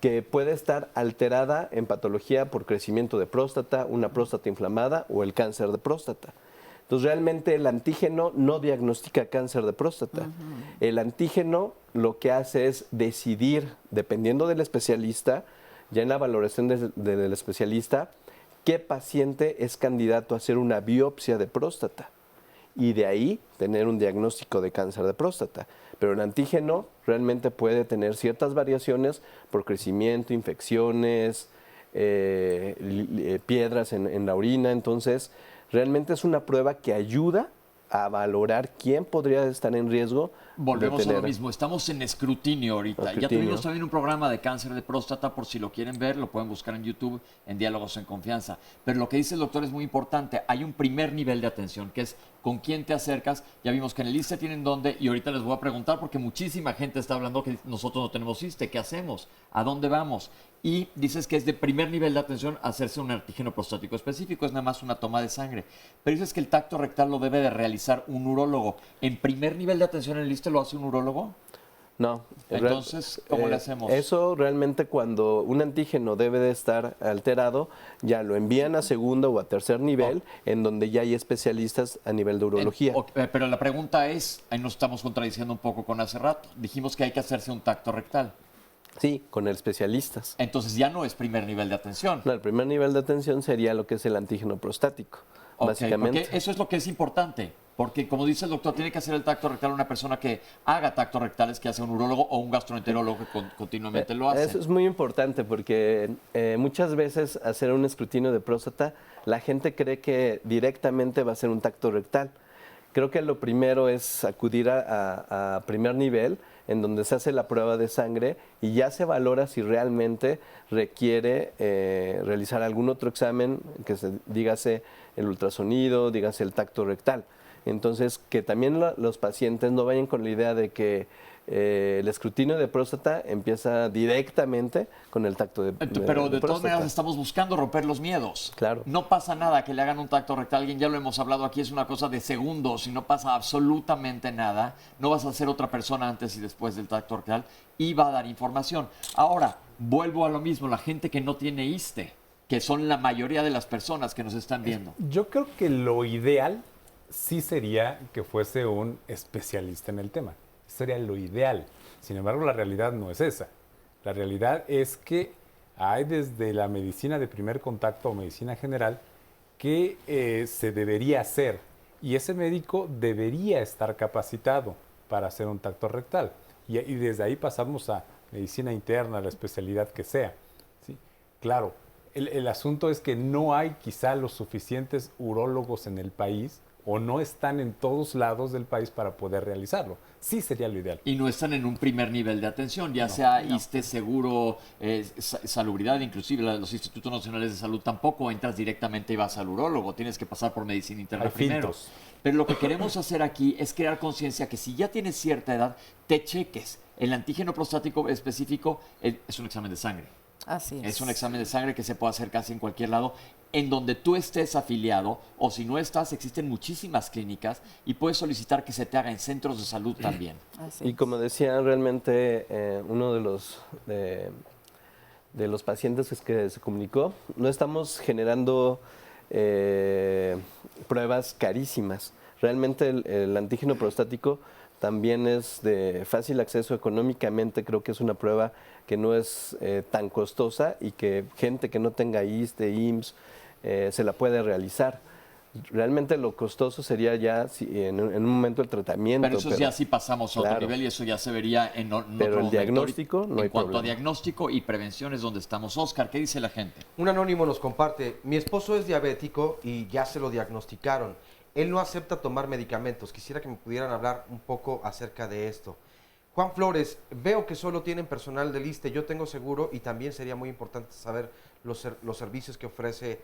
que puede estar alterada en patología por crecimiento de próstata, una próstata inflamada o el cáncer de próstata. Entonces, realmente el antígeno no diagnostica cáncer de próstata. El antígeno lo que hace es decidir, dependiendo del especialista, ya en la valoración del especialista, qué paciente es candidato a hacer una biopsia de próstata y de ahí tener un diagnóstico de cáncer de próstata. Pero el antígeno realmente puede tener ciertas variaciones por crecimiento, infecciones, piedras en la orina. Entonces, realmente es una prueba que ayuda a valorar quién podría estar en riesgo. Volvemos a lo mismo, estamos en escrutinio ahorita. Ya tuvimos también un programa de cáncer de próstata, por si lo quieren ver, lo pueden buscar en YouTube, en Diálogos en Confianza. Pero lo que dice el doctor es muy importante, hay un primer nivel de atención, que es con quién te acercas. Ya vimos que en el ISSSTE tienen dónde, y ahorita les voy a preguntar, porque muchísima gente está hablando que nosotros no tenemos ISSSTE, ¿qué hacemos? ¿A dónde vamos? Y dices que es de primer nivel de atención hacerse un antígeno prostático específico, es nada más una toma de sangre. Pero dices que el tacto rectal lo debe de realizar un urólogo. ¿En primer nivel de atención en el ISSSTE lo hace un urólogo? No. Entonces, ¿cómo le hacemos? Eso realmente, cuando un antígeno debe de estar alterado, ya lo envían a segundo o a tercer nivel, en donde ya hay especialistas a nivel de urología. Pero la pregunta es, ahí nos estamos contradiciendo un poco con hace rato. Dijimos que hay que hacerse un tacto rectal. Sí, con especialistas. Entonces ya no es primer nivel de atención. No, el primer nivel de atención sería lo que es el antígeno prostático, básicamente. Porque eso es lo que es importante. Porque, como dice el doctor, tiene que hacer el tacto rectal una persona que haga tactos rectales, que hace un urólogo o un gastroenterólogo que continuamente lo hace. Eso es muy importante porque muchas veces hacer un escrutinio de próstata, la gente cree que directamente va a ser un tacto rectal. Creo que lo primero es acudir a primer nivel, en donde se hace la prueba de sangre y ya se valora si realmente requiere realizar algún otro examen, que dígase el ultrasonido, dígase el tacto rectal. Entonces, que también los pacientes no vayan con la idea de que el escrutinio de próstata empieza directamente con el tacto de próstata. Pero de todas maneras estamos buscando romper los miedos. Claro. No pasa nada que le hagan un tacto rectal a alguien, ya lo hemos hablado aquí, es una cosa de segundos y no pasa absolutamente nada. No vas a ser otra persona antes y después del tacto rectal y va a dar información. Ahora, vuelvo a lo mismo, la gente que no tiene ISSSTE, que son la mayoría de las personas que nos están viendo. Yo creo que lo ideal sí sería que fuese un especialista en el tema. Sería lo ideal. Sin embargo, la realidad no es esa. La realidad es que hay desde la medicina de primer contacto o medicina general que se debería hacer y ese médico debería estar capacitado para hacer un tacto rectal. Y desde ahí pasamos a medicina interna, la especialidad que sea. ¿Sí? Claro, el asunto es que no hay quizá los suficientes urólogos en el país o no están en todos lados del país para poder realizarlo. Sí sería lo ideal. Y no están en un primer nivel de atención, ya sea ISSSTE, Seguro, Salubridad, inclusive los Institutos Nacionales de Salud tampoco entras directamente y vas al urólogo, tienes que pasar por medicina interna Hay primero. filtros. Pero lo que queremos hacer aquí es crear conciencia que si ya tienes cierta edad, te cheques. El antígeno prostático específico es un examen de sangre. Así es. Es un examen de sangre que se puede hacer casi en cualquier lado, en donde tú estés afiliado, o si no estás, existen muchísimas clínicas y puedes solicitar que se te haga en centros de salud también. Y como decía, realmente uno de los pacientes que se comunicó, no estamos generando pruebas carísimas. Realmente el antígeno prostático también es de fácil acceso económicamente, creo que es una prueba que no es tan costosa y que gente que no tenga ISSSTE, IMSS, se la puede realizar. Realmente lo costoso sería ya en un momento el tratamiento. Pero eso ya sí pasamos a otro nivel y eso ya se vería en otro pero el momento. diagnóstico no hay En cuanto problema. a diagnóstico y prevención es donde estamos. Oscar, ¿qué dice la gente? Un anónimo nos comparte, mi esposo es diabético y ya se lo diagnosticaron. Él no acepta tomar medicamentos. Quisiera que me pudieran hablar un poco acerca de esto. Juan Flores, veo que solo tienen personal del ISSSTE, yo tengo seguro y también sería muy importante saber los servicios que ofrece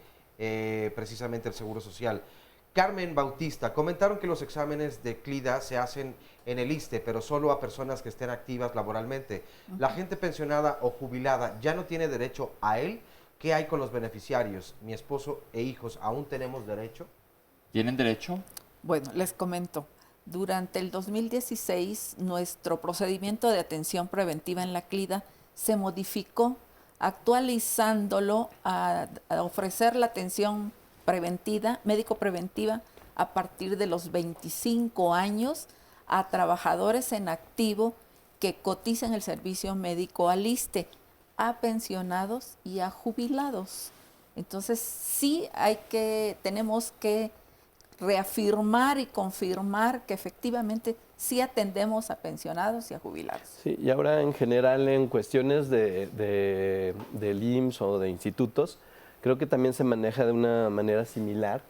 precisamente el Seguro Social. Carmen Bautista, comentaron que los exámenes de CLIDA se hacen en el ISSSTE, pero solo a personas que estén activas laboralmente. ¿La gente pensionada o jubilada ya no tiene derecho a él? ¿Qué hay con los beneficiarios? Mi esposo e hijos, ¿aún tenemos derecho? ¿Tienen derecho? Bueno, les comento. Durante el 2016, nuestro procedimiento de atención preventiva en la CLIDA se modificó, actualizándolo a ofrecer la atención preventiva, médico-preventiva, a partir de los 25 años a trabajadores en activo que cotizan el servicio médico al ISSSTE, a pensionados y a jubilados. Entonces, sí tenemos que reafirmar y confirmar que efectivamente sí atendemos a pensionados y a jubilados. Sí, y ahora en general en cuestiones del IMSS o de institutos, creo que también se maneja de una manera similar.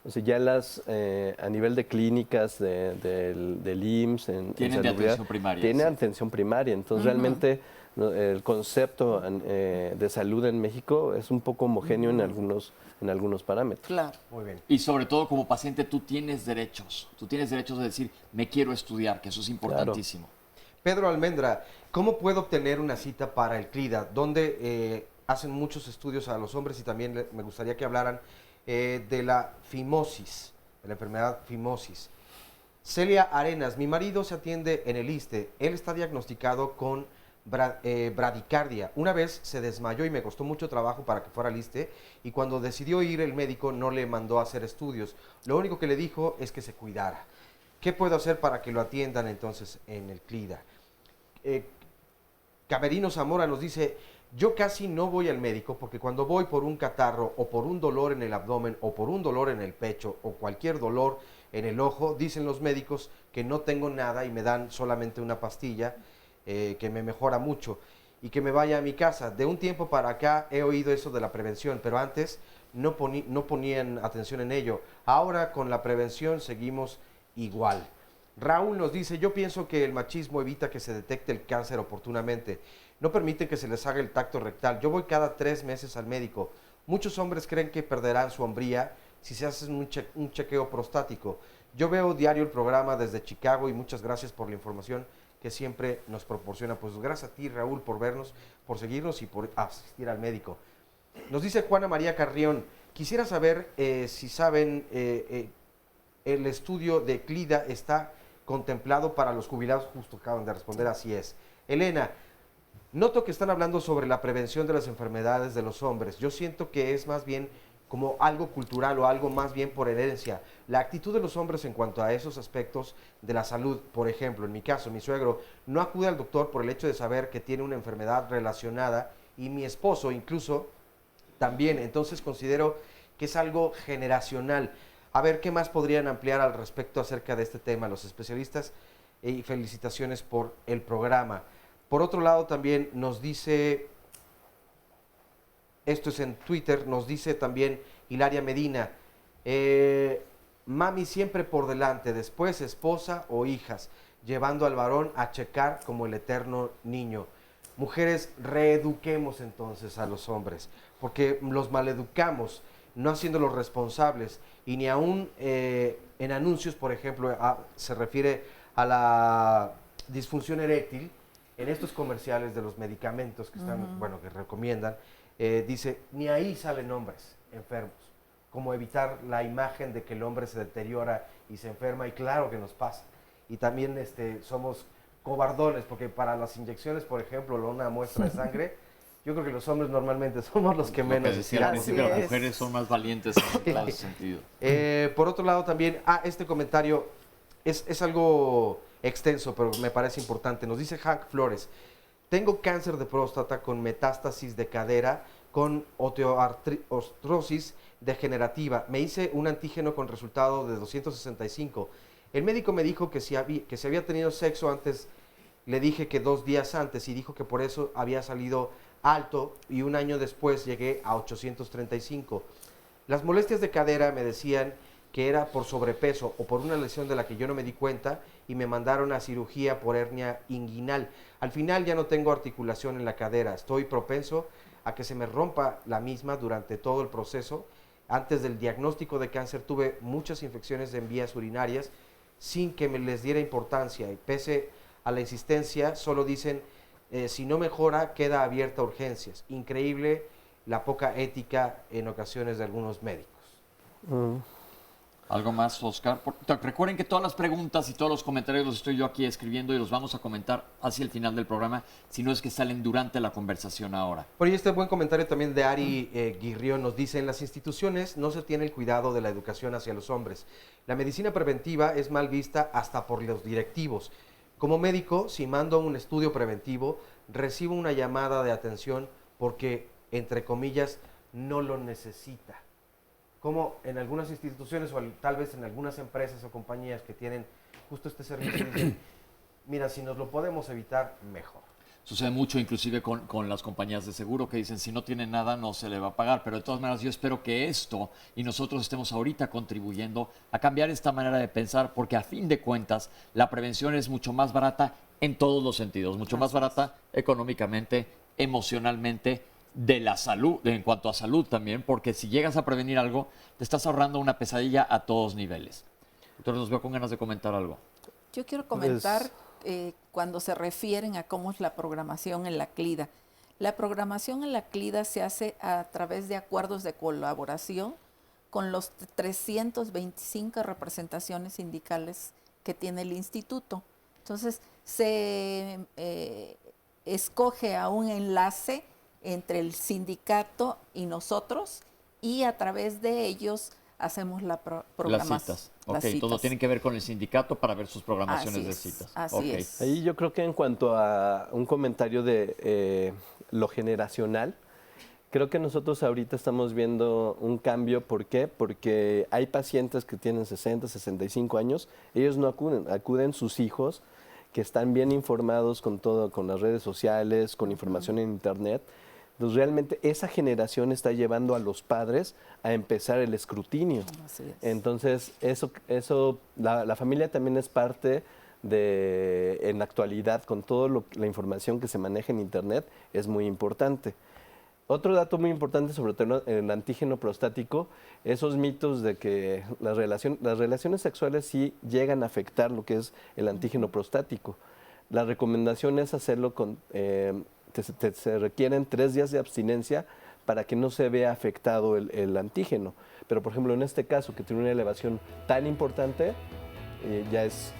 O sea, ya a nivel de clínicas del IMSS, tienen de atención primaria. Tienen atención primaria, entonces realmente el concepto de salud en México es un poco homogéneo en algunos parámetros. Claro. Muy bien. Y sobre todo como paciente tú tienes derechos de decir, me quiero estudiar, que eso es importantísimo. Claro. Pedro Almendra, ¿cómo puedo obtener una cita para el CLIDA? Donde hacen muchos estudios a los hombres y también me gustaría que hablaran de la fimosis, de la enfermedad fimosis. Celia Arenas, mi marido se atiende en el ISSSTE, él está diagnosticado con bradicardia. Una vez se desmayó y me costó mucho trabajo para que fuera al ISSSTE y cuando decidió ir el médico no le mandó a hacer estudios. Lo único que le dijo es que se cuidara. ¿Qué puedo hacer para que lo atiendan entonces en el CLIDA? Camerino Zamora nos dice, yo casi no voy al médico porque cuando voy por un catarro o por un dolor en el abdomen o por un dolor en el pecho o cualquier dolor en el ojo, dicen los médicos que no tengo nada y me dan solamente una pastilla que me mejora mucho y que me vaya a mi casa. De un tiempo para acá he oído eso de la prevención, pero antes no ponían atención en ello. Ahora con la prevención seguimos igual. Raúl nos dice, yo pienso que el machismo evita que se detecte el cáncer oportunamente. No permiten que se les haga el tacto rectal. Yo voy cada 3 meses al médico. Muchos hombres creen que perderán su hombría si se hacen un chequeo prostático. Yo veo diario el programa desde Chicago y muchas gracias por la información que siempre nos proporciona. Pues gracias a ti, Raúl, por vernos, por seguirnos y por asistir al médico. Nos dice Juana María Carrión, quisiera saber si saben, el estudio de CLIDA está contemplado para los jubilados, justo acaban de responder, así es. Elena, noto que están hablando sobre la prevención de las enfermedades de los hombres. Yo siento que es más bien como algo cultural o algo más bien por herencia. La actitud de los hombres en cuanto a esos aspectos de la salud, por ejemplo, en mi caso, mi suegro no acude al doctor por el hecho de saber que tiene una enfermedad relacionada y mi esposo incluso también. Entonces considero que es algo generacional. A ver, ¿qué más podrían ampliar al respecto acerca de este tema los especialistas? Y felicitaciones por el programa. Por otro lado, también nos dice, esto es en Twitter, nos dice también Hilaria Medina, mami siempre por delante, después esposa o hijas, llevando al varón a checar como el eterno niño. Mujeres, reeduquemos entonces a los hombres, porque los maleducamos, no haciéndolos responsables, y ni aún en anuncios, por ejemplo, se refiere a la disfunción eréctil, en estos comerciales de los medicamentos que están, que recomiendan, dice, ni ahí salen hombres enfermos, como evitar la imagen de que el hombre se deteriora y se enferma, y claro que nos pasa. Y también somos cobardones, porque para las inyecciones, por ejemplo, una muestra de sangre, yo creo que los hombres normalmente somos los que menos estiramos. Las mujeres son más valientes en ese sentido. Por otro lado también, este comentario es algo extenso, pero me parece importante. Nos dice Hank Flores, tengo cáncer de próstata con metástasis de cadera, con osteoartrosis degenerativa. Me hice un antígeno con resultado de 265. El médico me dijo que si había tenido sexo antes, le dije que 2 días antes y dijo que por eso había salido alto y 1 año después llegué a 835. Las molestias de cadera me decían que era por sobrepeso o por una lesión de la que yo no me di cuenta y me mandaron a cirugía por hernia inguinal. Al final ya no tengo articulación en la cadera, estoy propenso a que se me rompa la misma durante todo el proceso. Antes del diagnóstico de cáncer tuve muchas infecciones en vías urinarias sin que me les diera importancia y pese a la insistencia solo dicen si no mejora queda abierta a urgencias. Increíble la poca ética en ocasiones de algunos médicos. ¿Algo más, Oscar? Recuerden que todas las preguntas y todos los comentarios los estoy yo aquí escribiendo y los vamos a comentar hacia el final del programa, si no es que salen durante la conversación ahora. Por ahí este buen comentario también de Ari Guirrión nos dice: en las instituciones no se tiene el cuidado de la educación hacia los hombres. La medicina preventiva es mal vista hasta por los directivos. Como médico, si mando un estudio preventivo, recibo una llamada de atención porque, entre comillas, no lo necesita. Como en algunas instituciones o tal vez en algunas empresas o compañías que tienen justo este servicio, dicen, mira, si nos lo podemos evitar, mejor. Sucede mucho inclusive con las compañías de seguro que dicen si no tiene nada no se le va a pagar, pero de todas maneras yo espero que esto y nosotros estemos ahorita contribuyendo a cambiar esta manera de pensar, porque a fin de cuentas la prevención es mucho más barata en todos los sentidos, mucho más barata económicamente, emocionalmente, de la salud, en cuanto a salud también, porque si llegas a prevenir algo, te estás ahorrando una pesadilla a todos niveles. Entonces nos veo con ganas de comentar algo. Yo quiero comentar cuando se refieren a cómo es la programación en la CLIDA. La programación en la CLIDA se hace a través de acuerdos de colaboración con los 325 representaciones sindicales que tiene el instituto. Entonces se escoge a un enlace entre el sindicato y nosotros, y a través de ellos hacemos la programación. Las citas. Ok, todo tiene que ver con el sindicato para ver sus programaciones de citas. Así es. Ahí yo creo que en cuanto a un comentario de lo generacional, creo que nosotros ahorita estamos viendo un cambio. ¿Por qué? Porque hay pacientes que tienen 60, 65 años, ellos no acuden sus hijos, que están bien informados con todo, con las redes sociales, con información en internet. Entonces, realmente esa generación está llevando a los padres a empezar el escrutinio. Así es. Entonces, la familia también es parte de, en la actualidad, con toda la información que se maneja en internet, es muy importante. Otro dato muy importante sobre todo el antígeno prostático, esos mitos de que las relaciones sexuales sí llegan a afectar lo que es el antígeno prostático. La recomendación es hacerlo con... se requieren 3 días de abstinencia para que no se vea afectado el antígeno. Pero, por ejemplo, en este caso, que tiene una elevación tan importante, ya es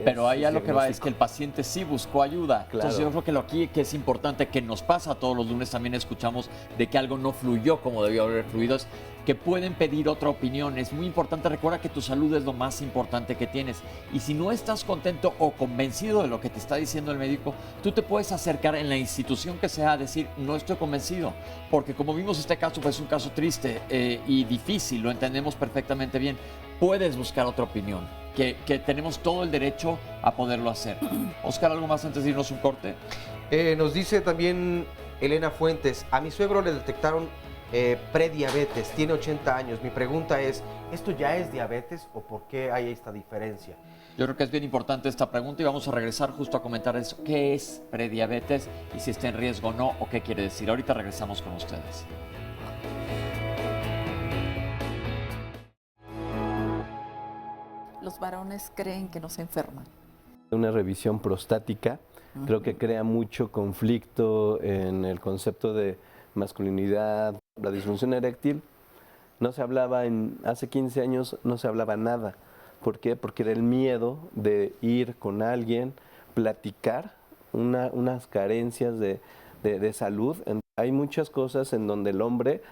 pero ahí a lo que va es que el paciente sí buscó ayuda. Claro. Entonces yo creo que lo aquí que es importante, que nos pasa todos los lunes, también escuchamos de que algo no fluyó como debió haber fluido, es que pueden pedir otra opinión. Es muy importante, recuerda que tu salud es lo más importante que tienes. Y si no estás contento o convencido de lo que te está diciendo el médico, tú te puedes acercar en la institución que sea a decir, no estoy convencido. Porque como vimos este caso, pues es un caso triste y difícil, lo entendemos perfectamente bien. Puedes buscar otra opinión. Que tenemos todo el derecho a poderlo hacer. Oscar, ¿algo más antes de irnos un corte? Nos dice también Elena Fuentes, a mi suegro le detectaron prediabetes, tiene 80 años. Mi pregunta es, ¿esto ya es diabetes o por qué hay esta diferencia? Yo creo que es bien importante esta pregunta y vamos a regresar justo a comentar eso. ¿Qué es prediabetes y si está en riesgo o no o qué quiere decir? Ahorita regresamos con ustedes. Los varones creen que no se enferman. Una revisión prostática creo que crea mucho conflicto en el concepto de masculinidad. La disfunción eréctil no se hablaba hace 15 años, no se hablaba nada. ¿Por qué? Porque era el miedo de ir con alguien, platicar unas carencias de salud. Hay muchas cosas en donde el hombre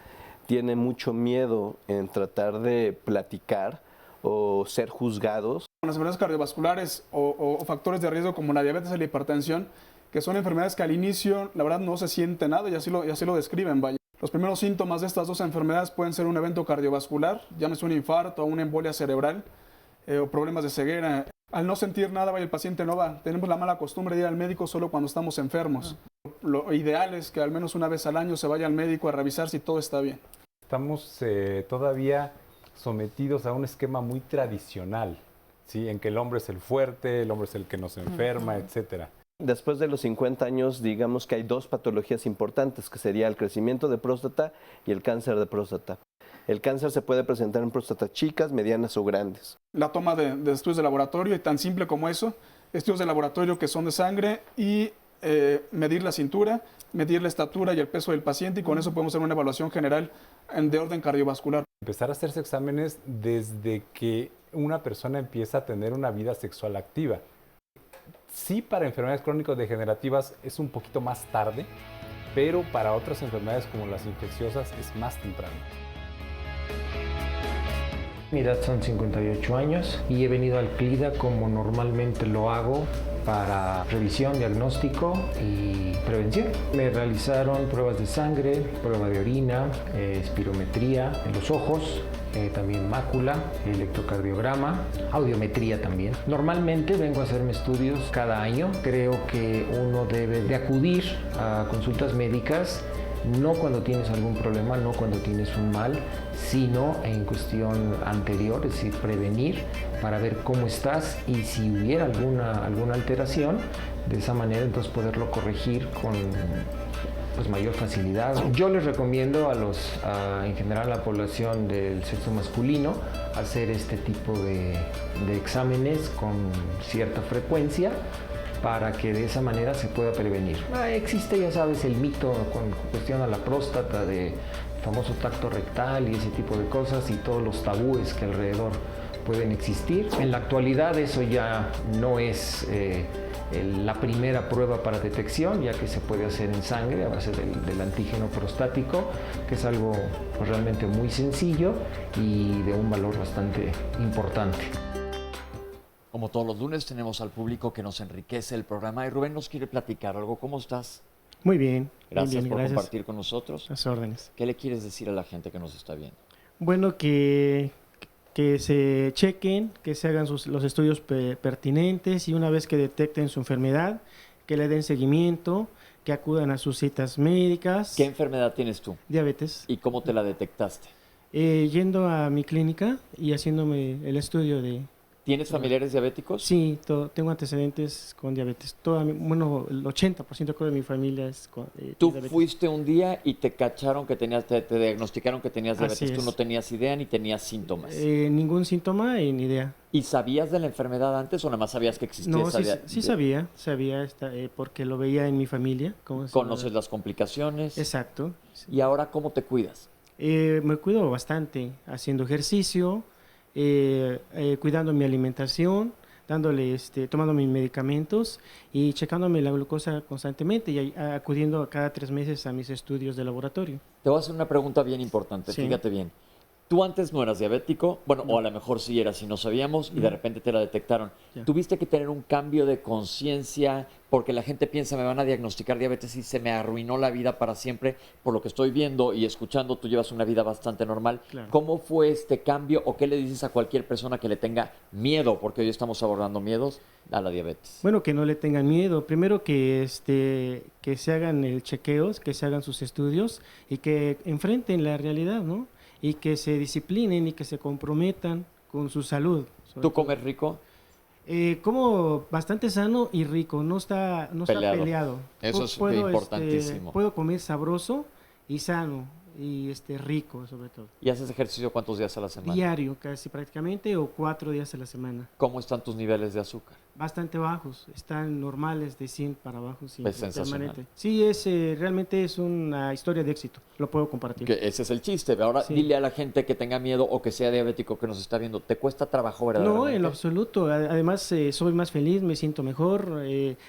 tiene mucho miedo en tratar de platicar o ser juzgados. Las enfermedades cardiovasculares o factores de riesgo como la diabetes y la hipertensión, que son enfermedades que al inicio, la verdad, no se siente nada y así lo describen, vaya. Los primeros síntomas de estas dos enfermedades pueden ser un evento cardiovascular, llámese un infarto o una embolia cerebral o problemas de ceguera. Al no sentir nada, vaya, el paciente no va. Tenemos la mala costumbre de ir al médico solo cuando estamos enfermos. Lo ideal es que al menos una vez al año se vaya al médico a revisar si todo está bien. Estamos todavía sometidos a un esquema muy tradicional, ¿sí? En que el hombre es el fuerte, el hombre es el que nos enferma, etcétera. Después de los 50 años, digamos que hay 2 patologías importantes, que sería el crecimiento de próstata y el cáncer de próstata. El cáncer se puede presentar en próstatas chicas, medianas o grandes. La toma de estudios de laboratorio, y tan simple como eso, estudios de laboratorio que son de sangre y medir la cintura, medir la estatura y el peso del paciente y con eso podemos hacer una evaluación general de orden cardiovascular. Empezar a hacerse exámenes desde que una persona empieza a tener una vida sexual activa. Sí, para enfermedades crónico-degenerativas es un poquito más tarde, pero para otras enfermedades como las infecciosas es más temprano. Mi edad son 58 años y he venido al CLIDA como normalmente lo hago para revisión, diagnóstico y prevención. Me realizaron pruebas de sangre, prueba de orina, espirometría en los ojos, también mácula, electrocardiograma, audiometría también. Normalmente vengo a hacerme estudios cada año. Creo que uno debe de acudir a consultas médicas no cuando tienes algún problema, no cuando tienes un mal, sino en cuestión anterior, es decir, prevenir para ver cómo estás y si hubiera alguna alteración, de esa manera entonces poderlo corregir con pues, mayor facilidad. Yo les recomiendo en general a la población del sexo masculino hacer este tipo de exámenes con cierta frecuencia, para que de esa manera se pueda prevenir. Existe, ya sabes, el mito con cuestión a la próstata, de famoso tacto rectal y ese tipo de cosas y todos los tabúes que alrededor pueden existir. En la actualidad eso ya no es la primera prueba para detección, ya que se puede hacer en sangre a base del antígeno prostático, que es algo pues, realmente muy sencillo y de un valor bastante importante. Como todos los lunes tenemos al público que nos enriquece el programa y Rubén nos quiere platicar algo. ¿Cómo estás? Muy bien. Gracias bien, por gracias. compartir con nosotros. Las órdenes. ¿Qué le quieres decir a la gente que nos está viendo? Bueno, que se chequen, que se hagan los estudios pertinentes y una vez que detecten su enfermedad, que le den seguimiento, que acudan a sus citas médicas. ¿Qué enfermedad tienes tú? Diabetes. ¿Y cómo te la detectaste? Yendo a mi clínica y haciéndome el estudio de... ¿Tienes familiares diabéticos? Sí, tengo antecedentes con diabetes. Bueno, el 80% creo de mi familia es con Tú diabetes. fuiste un día y te cacharon que tenías, te diagnosticaron que tenías Así diabetes. Tú es. no tenías idea ni tenías síntomas. Ningún síntoma ni idea. ¿Y sabías de la enfermedad antes o nada más sabías que existía? No, sí sabía porque lo veía en mi familia. ¿Conoces las complicaciones? Exacto. Sí. ¿Y ahora cómo te cuidas? Me cuido bastante, haciendo ejercicio, cuidando mi alimentación, tomando mis medicamentos y checándome la glucosa constantemente y acudiendo cada 3 meses a mis estudios de laboratorio. Te voy a hacer una pregunta bien importante, Sí. fíjate bien. Tú antes no eras diabético, bueno, o a lo mejor sí eras y no sabíamos y de repente te la detectaron. Ya. ¿Tuviste que tener un cambio de conciencia? Porque la gente piensa, me van a diagnosticar diabetes y se me arruinó la vida para siempre. Por lo que estoy viendo y escuchando, tú llevas una vida bastante normal. Claro. ¿Cómo fue este cambio o qué le dices a cualquier persona que le tenga miedo? Porque hoy estamos abordando miedos a la diabetes. Bueno, que no le tengan miedo. Primero que se hagan el chequeos, que se hagan sus estudios y que enfrenten la realidad, ¿no? Y que se disciplinen y que se comprometan con su salud. ¿Tú comes rico? Como bastante sano y rico, no está peleado. Eso es importantísimo. Puedo comer sabroso y sano y rico sobre todo. ¿Y haces ejercicio cuántos días a la semana? Diario, casi prácticamente, o 4 días a la semana. ¿Cómo están tus niveles de azúcar? Bastante bajos, están normales de 100 para abajo. Sí, Es sensacional. Sí, realmente es una historia de éxito, lo puedo compartir. Que ese es el chiste. Ahora Sí. dile a la gente que tenga miedo o que sea diabético que nos está viendo, ¿te cuesta trabajo verdaderamente? No, en lo absoluto. Además, soy más feliz, me siento mejor,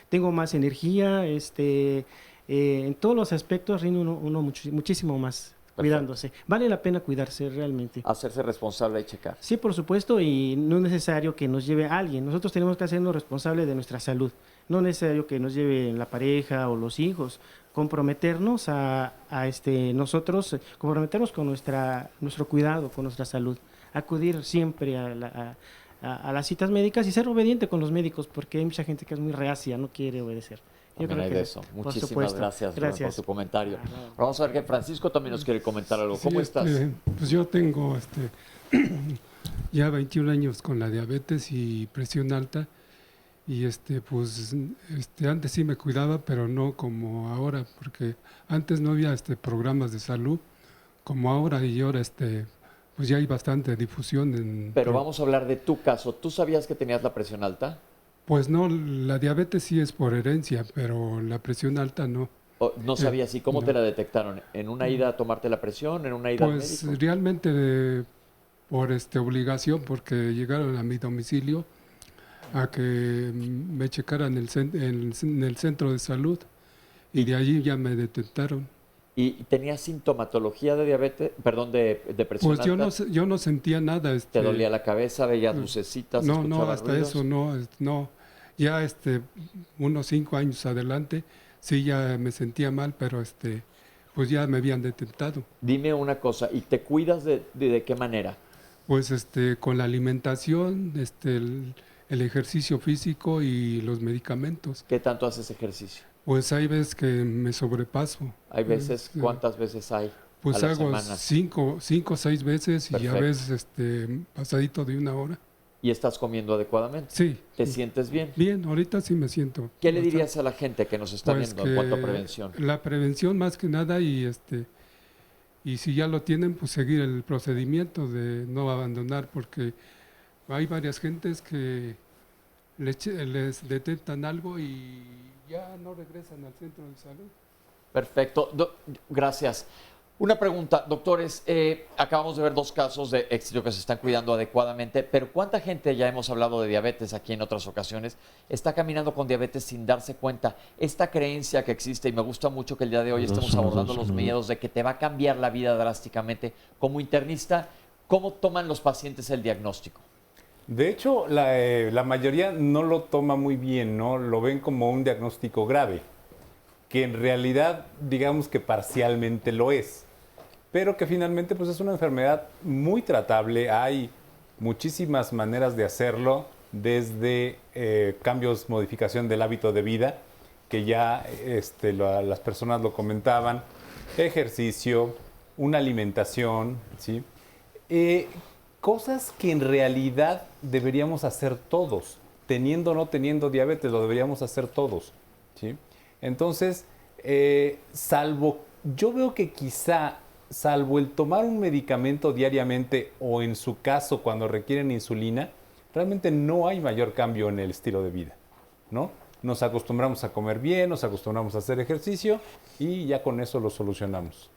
tengo más energía, en todos los aspectos rinde uno muchísimo más. Perfecto. Cuidándose. Vale la pena cuidarse realmente. Hacerse responsable y checar. Sí, por supuesto, y no es necesario que nos lleve alguien. Nosotros tenemos que hacernos responsables de nuestra salud. No es necesario que nos lleve la pareja o los hijos. Comprometernos nosotros, comprometernos con nuestro cuidado, con nuestra salud. Acudir siempre a las citas médicas y ser obediente con los médicos, porque hay mucha gente que es muy reacia, no quiere obedecer. También hay de eso. Muchísimas gracias Rubén, por tu comentario. Vamos a ver que Francisco también nos quiere comentar algo. ¿Cómo estás? Pues yo tengo ya 21 años con la diabetes y presión alta y antes sí me cuidaba, pero no como ahora, porque antes no había programas de salud como ahora y ahora pues ya hay bastante difusión Pero vamos a hablar de tu caso. ¿Tú sabías que tenías la presión alta? Pues no, la diabetes sí es por herencia, pero la presión alta no. No sabía así. ¿Cómo no. te la detectaron? ¿En una ida a tomarte la presión? ¿En una ida al Pues médico? realmente por obligación, porque llegaron a mi domicilio a que me checaran en el centro de salud y de allí ya me detectaron. ¿Y tenías sintomatología de diabetes, perdón, de presión Pues alta? yo no sentía nada. ¿Te dolía la cabeza, veías lucecitas, No, escuchabas hasta ruidos? eso no. Ya unos 5 años adelante, sí ya me sentía mal, pero pues ya me habían detectado. Dime una cosa, ¿y te cuidas de qué manera? Pues con la alimentación, el ejercicio físico y los medicamentos. ¿Qué tanto haces ejercicio? Pues hay veces que me sobrepaso. ¿Hay veces? ¿Cuántas veces hay Pues a la hago semana? 5 o 6 veces y a Perfecto. veces pasadito de 1 hora. ¿Y estás comiendo adecuadamente? Sí. ¿Te sientes bien? Bien, ahorita sí me siento. ¿Qué le dirías a la gente que nos está Pues viendo en cuanto a prevención? La prevención más que nada y si ya lo tienen, pues seguir el procedimiento de no abandonar, porque hay varias gentes que les detectan algo y ya no regresan al centro de salud. Perfecto. Gracias. Una pregunta, doctores, acabamos de ver 2 casos de éxito que se están cuidando adecuadamente, pero ¿cuánta gente, ya hemos hablado de diabetes aquí en otras ocasiones, está caminando con diabetes sin darse cuenta? Esta creencia que existe, y me gusta mucho que el día de hoy estemos abordando los miedos de que te va a cambiar la vida drásticamente. Como internista, ¿cómo toman los pacientes el diagnóstico? De hecho, la mayoría no lo toma muy bien, ¿no? Lo ven como un diagnóstico grave, que en realidad, digamos que parcialmente lo es, pero que finalmente pues es una enfermedad muy tratable. Hay muchísimas maneras de hacerlo, desde cambios, modificación del hábito de vida, que ya las personas lo comentaban, ejercicio, una alimentación, ¿sí? Cosas que en realidad deberíamos hacer todos, teniendo o no teniendo diabetes, lo deberíamos hacer todos, ¿sí? Entonces, yo veo que quizá, salvo el tomar un medicamento diariamente o en su caso cuando requieren insulina, realmente no hay mayor cambio en el estilo de vida, ¿no? Nos acostumbramos a comer bien, nos acostumbramos a hacer ejercicio y ya con eso lo solucionamos.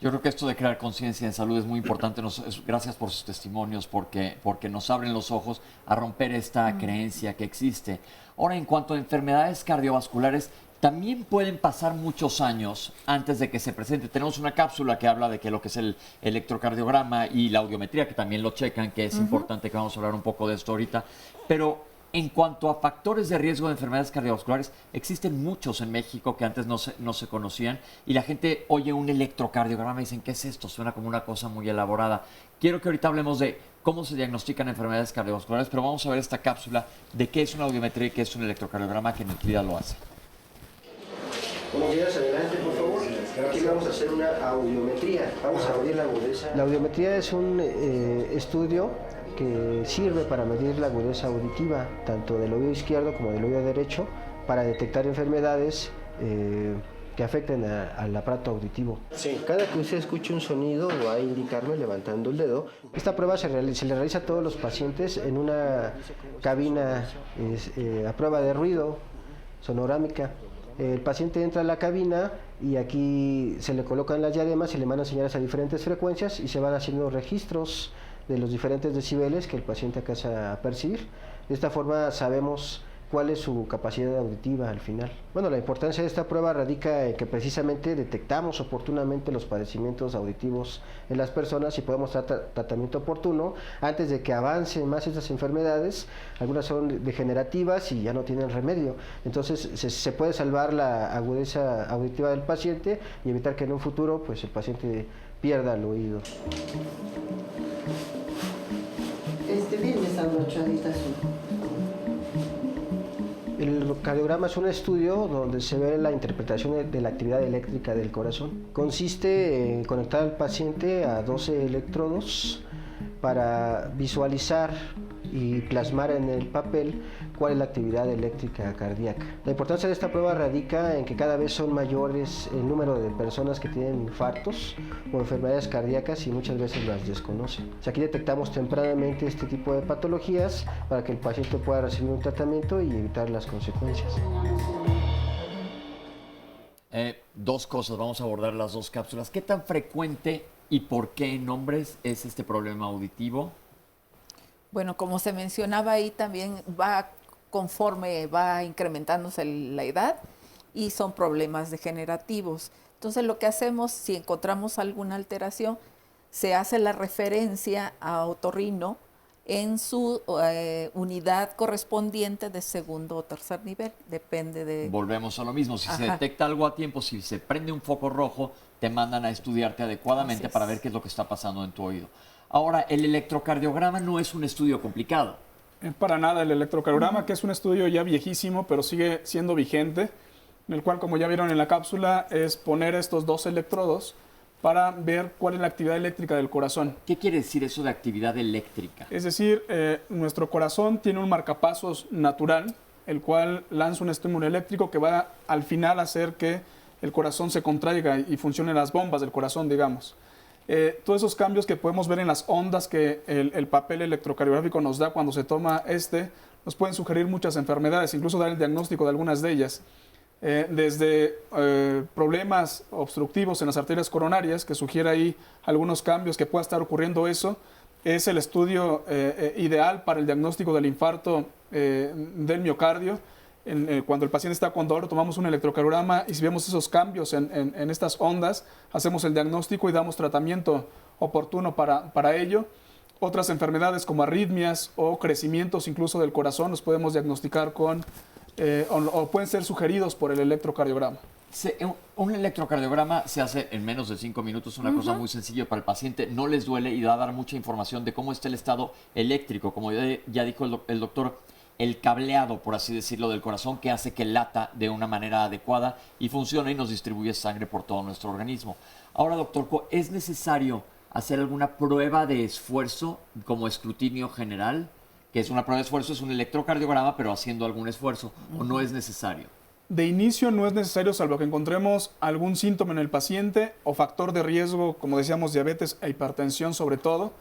Yo creo que esto de crear conciencia en salud es muy importante. Gracias por sus testimonios, porque nos abren los ojos a romper esta creencia que existe. Ahora, en cuanto a enfermedades cardiovasculares, también pueden pasar muchos años antes de que se presente. Tenemos una cápsula que habla de que lo que es el electrocardiograma y la audiometría, que también lo checan, que es importante, que vamos a hablar un poco de esto ahorita. Pero en cuanto a factores de riesgo de enfermedades cardiovasculares, existen muchos en México que antes no se conocían, y la gente oye un electrocardiograma y dicen, ¿qué es esto? Suena como una cosa muy elaborada. Quiero que ahorita hablemos de cómo se diagnostican enfermedades cardiovasculares, pero vamos a ver esta cápsula de qué es una audiometría y qué es un electrocardiograma, que Nutrida lo hace. Buenos días, adelante por favor. Aquí vamos a hacer una audiometría. Vamos a medir la agudeza. La audiometría es un estudio que sirve para medir la agudeza auditiva, tanto del oído izquierdo como del oído derecho, para detectar enfermedades que afecten al aparato auditivo. Sí. Cada que usted escuche un sonido va a indicarme levantando el dedo. Esta prueba se le realiza a todos los pacientes en una cabina a prueba de ruido sonorámica. El paciente entra a la cabina y aquí se le colocan las diademas y le mandan señales a diferentes frecuencias y se van haciendo registros de los diferentes decibeles que el paciente alcanza a percibir. De esta forma sabemos cuál es su capacidad auditiva al final. Bueno, la importancia de esta prueba radica en que precisamente detectamos oportunamente los padecimientos auditivos en las personas y podemos dar tratamiento oportuno antes de que avancen más estas enfermedades. Algunas son degenerativas y ya no tienen remedio. Entonces se puede salvar la agudeza auditiva del paciente y evitar que en un futuro pues el paciente pierda el oído. Bien, me están ochaditas. El cardiograma es un estudio donde se ve la interpretación de la actividad eléctrica del corazón. Consiste en conectar al paciente a 12 electrodos para visualizar y plasmar en el papel cuál es la actividad eléctrica cardíaca. La importancia de esta prueba radica en que cada vez son mayores el número de personas que tienen infartos o enfermedades cardíacas y muchas veces las desconocen. O sea, aquí detectamos tempranamente este tipo de patologías para que el paciente pueda recibir un tratamiento y evitar las consecuencias. Dos cosas, vamos a abordar las dos cápsulas. ¿Qué tan frecuente y por qué en hombres es este problema auditivo? Bueno, como se mencionaba ahí, también va conforme va incrementándose la edad y son problemas degenerativos. Entonces lo que hacemos, si encontramos alguna alteración, se hace la referencia a otorrino en su unidad correspondiente de segundo o tercer nivel, depende de... Volvemos a lo mismo, si se Ajá. detecta algo a tiempo, si se prende un foco rojo, te mandan a estudiarte adecuadamente para ver qué es lo que está pasando en tu oído. Ahora, el electrocardiograma no es un estudio complicado. Para nada, el electrocardiograma, que es un estudio ya viejísimo, pero sigue siendo vigente, en el cual, como ya vieron en la cápsula, es poner estos dos electrodos para ver cuál es la actividad eléctrica del corazón. ¿Qué quiere decir eso de actividad eléctrica? Es decir, nuestro corazón tiene un marcapasos natural, el cual lanza un estímulo eléctrico que va al final a hacer que el corazón se contraiga y funcionen las bombas del corazón, digamos. Todos esos cambios que podemos ver en las ondas que el papel electrocardiográfico nos da cuando se toma nos pueden sugerir muchas enfermedades, incluso dar el diagnóstico de algunas de ellas. Desde problemas obstructivos en las arterias coronarias, que sugiere ahí algunos cambios que pueda estar ocurriendo eso, es el estudio ideal para el diagnóstico del infarto del miocardio. Cuando el paciente está con dolor, tomamos un electrocardiograma y si vemos esos cambios en estas ondas, hacemos el diagnóstico y damos tratamiento oportuno para ello. Otras enfermedades como arritmias o crecimientos incluso del corazón los podemos diagnosticar con o pueden ser sugeridos por el electrocardiograma. Un electrocardiograma se hace en menos de 5 minutos, una cosa muy sencilla para el paciente, no les duele y va a dar mucha información de cómo está el estado eléctrico, como ya dijo el doctor, el cableado, por así decirlo, del corazón que hace que lata de una manera adecuada y funcione y nos distribuye sangre por todo nuestro organismo. Ahora, doctor, ¿es necesario hacer alguna prueba de esfuerzo como escrutinio general? Que es una prueba de esfuerzo, es un electrocardiograma, pero haciendo algún esfuerzo, ¿o no es necesario? De inicio no es necesario, salvo que encontremos algún síntoma en el paciente o factor de riesgo, como decíamos, diabetes e hipertensión sobre todo,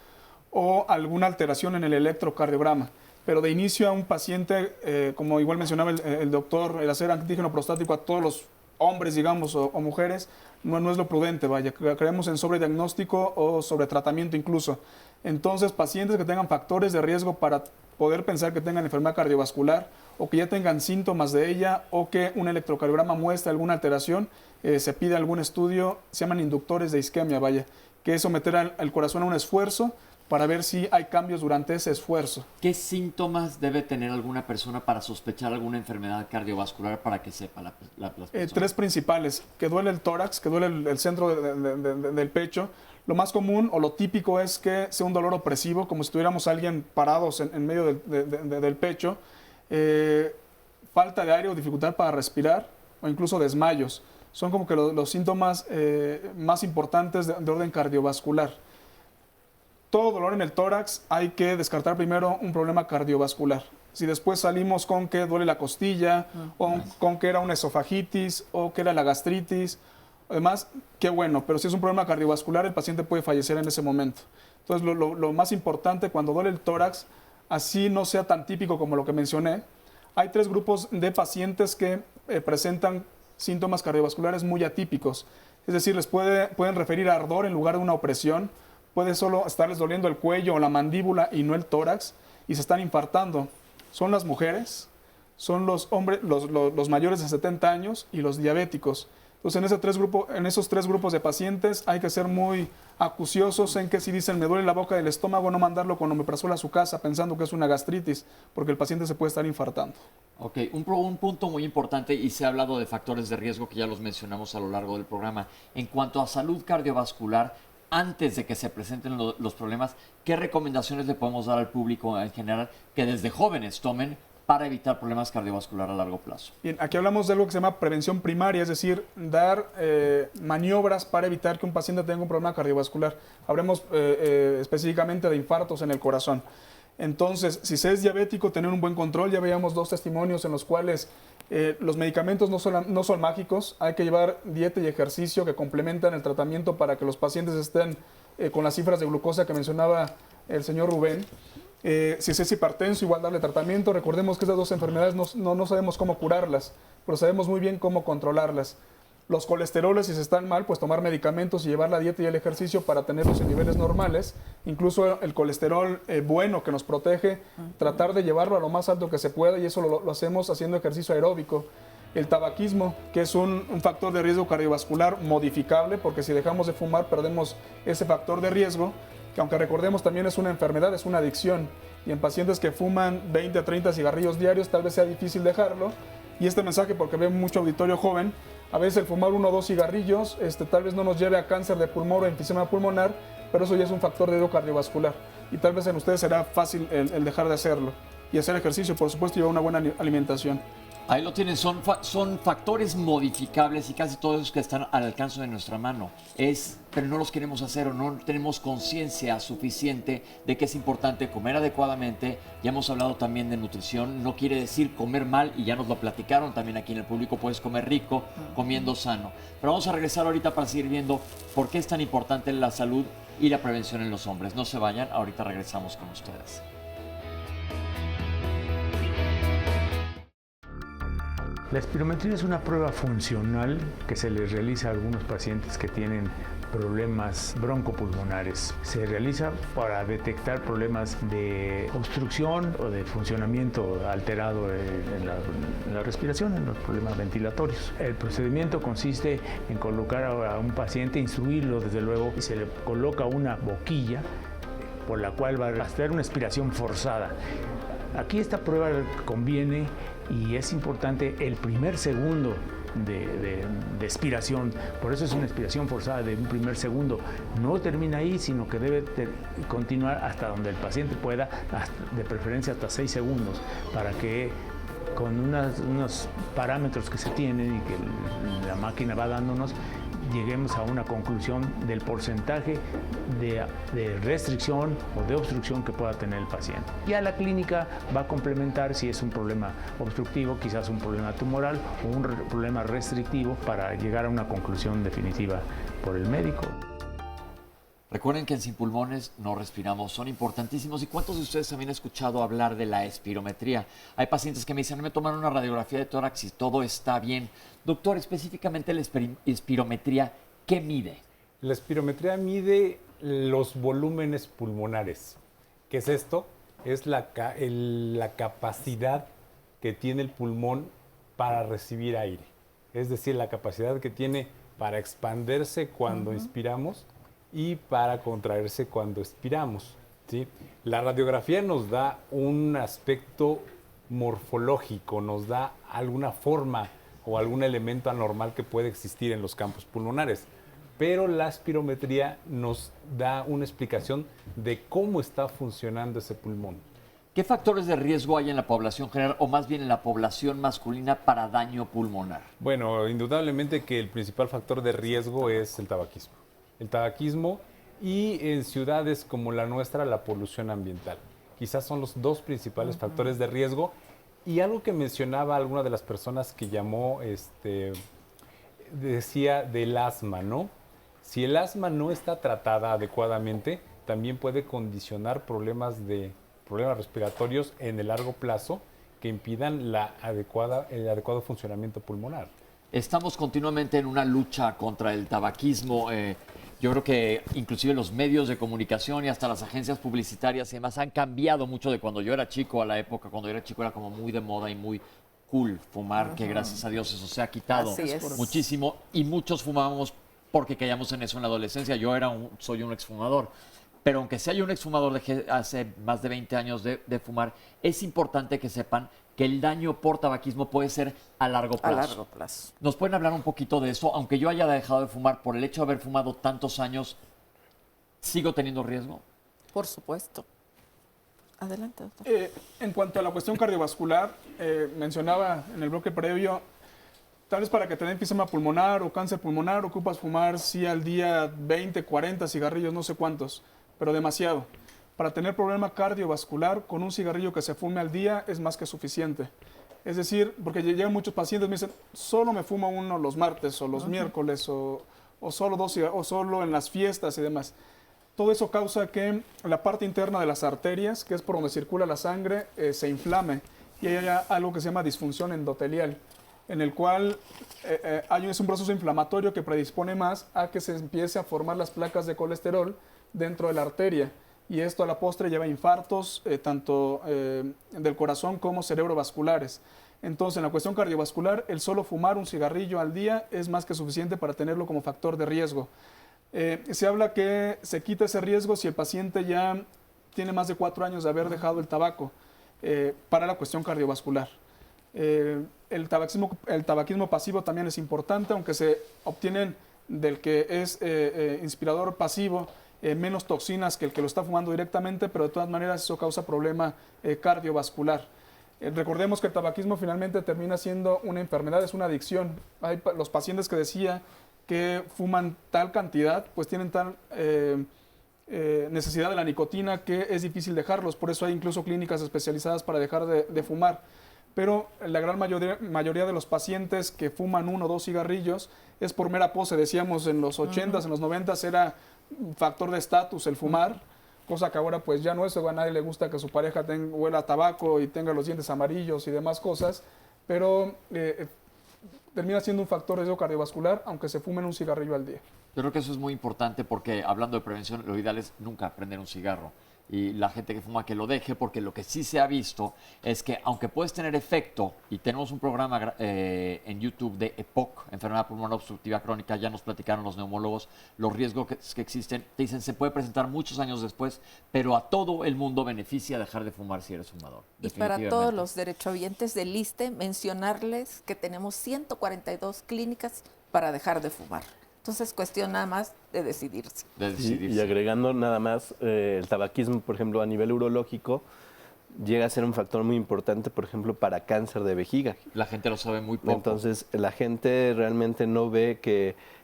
o alguna alteración en el electrocardiograma. Pero de inicio a un paciente, como igual mencionaba el doctor, el hacer antígeno prostático a todos los hombres, digamos, o mujeres, no es lo prudente, vaya. Creemos en sobrediagnóstico o sobretratamiento incluso. Entonces, pacientes que tengan factores de riesgo para poder pensar que tengan enfermedad cardiovascular o que ya tengan síntomas de ella o que un electrocardiograma muestre alguna alteración, se pide algún estudio, se llaman inductores de isquemia, vaya, que es someter al corazón a un esfuerzo para ver si hay cambios durante ese esfuerzo. ¿Qué síntomas debe tener alguna persona para sospechar alguna enfermedad cardiovascular para que sepa las personas? 3 principales, que duele el tórax, que duele el centro del pecho. Lo más común o lo típico es que sea un dolor opresivo, como si tuviéramos a alguien parados en medio del pecho, falta de aire o dificultad para respirar o incluso desmayos. Son como que los síntomas más importantes de orden cardiovascular. Todo dolor en el tórax hay que descartar primero un problema cardiovascular. Si después salimos con que duele la costilla, o con que era una esofagitis, o que era la gastritis, además, qué bueno, pero si es un problema cardiovascular, el paciente puede fallecer en ese momento. Entonces, lo más importante cuando duele el tórax, así no sea tan típico como lo que mencioné, hay 3 grupos de pacientes que presentan síntomas cardiovasculares muy atípicos. Es decir, pueden referir a ardor en lugar de una opresión, puede solo estarles doliendo el cuello o la mandíbula y no el tórax, y se están infartando. Son las mujeres, son los hombres, los mayores de 70 años y los diabéticos. Entonces, en esos 3 grupos de pacientes hay que ser muy acuciosos en que si dicen me duele la boca del estómago, no mandarlo con omeprazol a su casa pensando que es una gastritis, porque el paciente se puede estar infartando. Ok, un punto muy importante, y se ha hablado de factores de riesgo que ya los mencionamos a lo largo del programa. En cuanto a salud cardiovascular, antes de que se presenten los problemas, ¿qué recomendaciones le podemos dar al público en general que desde jóvenes tomen para evitar problemas cardiovasculares a largo plazo? Bien, aquí hablamos de algo que se llama prevención primaria, es decir, dar maniobras para evitar que un paciente tenga un problema cardiovascular. Hablemos específicamente de infartos en el corazón. Entonces, si se es diabético, tener un buen control. Ya veíamos 2 testimonios en los cuales los medicamentos no son mágicos. Hay que llevar dieta y ejercicio que complementan el tratamiento para que los pacientes estén con las cifras de glucosa que mencionaba el señor Rubén. Si se es hipertenso, igual darle tratamiento. Recordemos que esas 2 enfermedades no sabemos cómo curarlas, pero sabemos muy bien cómo controlarlas. Los colesteroles, si se están mal, pues tomar medicamentos y llevar la dieta y el ejercicio para tenerlos en niveles normales. Incluso el colesterol bueno que nos protege, tratar de llevarlo a lo más alto que se pueda, y eso lo hacemos haciendo ejercicio aeróbico. El tabaquismo, que es un factor de riesgo cardiovascular modificable, porque si dejamos de fumar perdemos ese factor de riesgo, que aunque recordemos también es una enfermedad, es una adicción. Y en pacientes que fuman 20 a 30 cigarrillos diarios tal vez sea difícil dejarlo. Y este mensaje, porque veo mucho auditorio joven, a veces el fumar 1 o 2 cigarrillos tal vez no nos lleve a cáncer de pulmón o enfisema pulmonar, pero eso ya es un factor de riesgo cardiovascular. Y tal vez en ustedes será fácil el dejar de hacerlo. Y hacer ejercicio, por supuesto, y llevar una buena alimentación. Ahí lo tienen, son factores modificables y casi todos que están al alcance de nuestra mano. Pero no los queremos hacer o no tenemos conciencia suficiente de que es importante comer adecuadamente. Ya hemos hablado también de nutrición, no quiere decir comer mal, y ya nos lo platicaron también aquí en el público, puedes comer rico, comiendo sano. Pero vamos a regresar ahorita para seguir viendo por qué es tan importante la salud y la prevención en los hombres. No se vayan, ahorita regresamos con ustedes. La espirometría es una prueba funcional que se les realiza a algunos pacientes que tienen problemas broncopulmonares. Se realiza para detectar problemas de obstrucción o de funcionamiento alterado en la respiración, en los problemas ventilatorios. El procedimiento consiste en colocar a un paciente, instruirlo desde luego, y se le coloca una boquilla por la cual va a hacer una expiración forzada. Aquí esta prueba conviene y es importante el primer segundo de expiración, por eso es una expiración forzada de un primer segundo. No termina ahí, sino que debe continuar hasta donde el paciente pueda, de preferencia hasta 6 segundos, para que con unos parámetros que se tienen y que la máquina va dándonos, lleguemos a una conclusión del porcentaje de restricción o de obstrucción que pueda tener el paciente. Ya la clínica va a complementar si es un problema obstructivo, quizás un problema tumoral o un problema restrictivo, para llegar a una conclusión definitiva por el médico. Recuerden que en Sin Pulmones no respiramos, son importantísimos. ¿Y cuántos de ustedes también han escuchado hablar de la espirometría? Hay pacientes que me dicen, me tomaron una radiografía de tórax y todo está bien. Doctor, específicamente la espirometría, ¿qué mide? La espirometría mide los volúmenes pulmonares. ¿Qué es esto? Es la capacidad que tiene el pulmón para recibir aire. Es decir, la capacidad que tiene para expandirse cuando inspiramos y para contraerse cuando expiramos, ¿sí? La radiografía nos da un aspecto morfológico, nos da alguna forma o algún elemento anormal que puede existir en los campos pulmonares, pero la espirometría nos da una explicación de cómo está funcionando ese pulmón. ¿Qué factores de riesgo hay en la población general, o más bien en la población masculina, para daño pulmonar? Bueno, indudablemente que el principal factor de riesgo es el tabaquismo. El tabaquismo y en ciudades como la nuestra, la polución ambiental. Quizás son los 2 principales factores de riesgo. Y algo que mencionaba alguna de las personas que llamó, decía del asma, ¿no? Si el asma no está tratada adecuadamente, también puede condicionar problemas respiratorios en el largo plazo que impidan el adecuado funcionamiento pulmonar. Estamos continuamente en una lucha contra el tabaquismo. Yo creo que inclusive los medios de comunicación y hasta las agencias publicitarias y demás han cambiado mucho de cuando yo era chico a la época. Cuando yo era chico era como muy de moda y muy cool fumar, que gracias a Dios eso se ha quitado muchísimo. Y muchos fumábamos porque caíamos en eso en la adolescencia. Yo soy un exfumador. Pero aunque sea yo un exfumador, dejé hace más de 20 años de fumar, es importante que sepan que el daño por tabaquismo puede ser a largo plazo. A largo plazo. ¿Nos pueden hablar un poquito de eso? Aunque yo haya dejado de fumar, por el hecho de haber fumado tantos años, ¿sigo teniendo riesgo? Por supuesto. Adelante, doctor. En cuanto a la cuestión cardiovascular, mencionaba en el bloque previo, tal vez para que te dé enfisema pulmonar o cáncer pulmonar, ocupas fumar, sí, al día 20, 40 cigarrillos, no sé cuántos, pero demasiado. Para tener problema cardiovascular, con un cigarrillo que se fume al día es más que suficiente. Es decir, porque llegan muchos pacientes y me dicen, solo me fumo uno los martes o los miércoles o solo 2 cigarrillos, o solo en las fiestas y demás. Todo eso causa que la parte interna de las arterias, que es por donde circula la sangre, se inflame y hay algo que se llama disfunción endotelial, en el cual es un proceso inflamatorio que predispone más a que se empiece a formar las placas de colesterol dentro de la arteria. Y esto a la postre lleva a infartos, tanto del corazón como cerebrovasculares. Entonces, en la cuestión cardiovascular, el solo fumar un cigarrillo al día es más que suficiente para tenerlo como factor de riesgo. Se habla que se quita ese riesgo si el paciente ya tiene más de 4 años de haber dejado el tabaco para la cuestión cardiovascular. El tabaquismo pasivo también es importante, aunque se obtienen del que es inspirador pasivo menos toxinas que el que lo está fumando directamente, pero de todas maneras eso causa problema cardiovascular. Recordemos que el tabaquismo finalmente termina siendo una enfermedad, es una adicción. Hay los pacientes que decía que fuman tal cantidad, pues tienen tal necesidad de la nicotina que es difícil dejarlos, por eso hay incluso clínicas especializadas para dejar de fumar. Pero la gran mayoría de los pacientes que fuman 1 o 2 cigarrillos es por mera pose. Decíamos en los 80s, en los 90s era factor de estatus el fumar, cosa que ahora pues ya no es. A nadie le gusta que su pareja huela a tabaco y tenga los dientes amarillos y demás cosas, pero termina siendo un factor de riesgo cardiovascular aunque se fumen un cigarrillo al día. Yo creo que eso es muy importante porque hablando de prevención, lo ideal es nunca prender un cigarro. Y la gente que fuma que lo deje, porque lo que sí se ha visto es que aunque puedes tener efecto, y tenemos un programa en YouTube de EPOC, enfermedad pulmonar obstructiva crónica, ya nos platicaron los neumólogos los riesgos que existen, te dicen se puede presentar muchos años después, pero a todo el mundo beneficia dejar de fumar si eres fumador. Y para todos los derechohabientes del ISSSTE, mencionarles que tenemos 142 clínicas para dejar de fumar. Entonces, cuestión nada más de decidirse. Y agregando nada más, el tabaquismo, por ejemplo, a nivel urológico, llega a ser un factor muy importante, por ejemplo, para cáncer de vejiga. La gente lo sabe muy poco. Entonces, la gente realmente no ve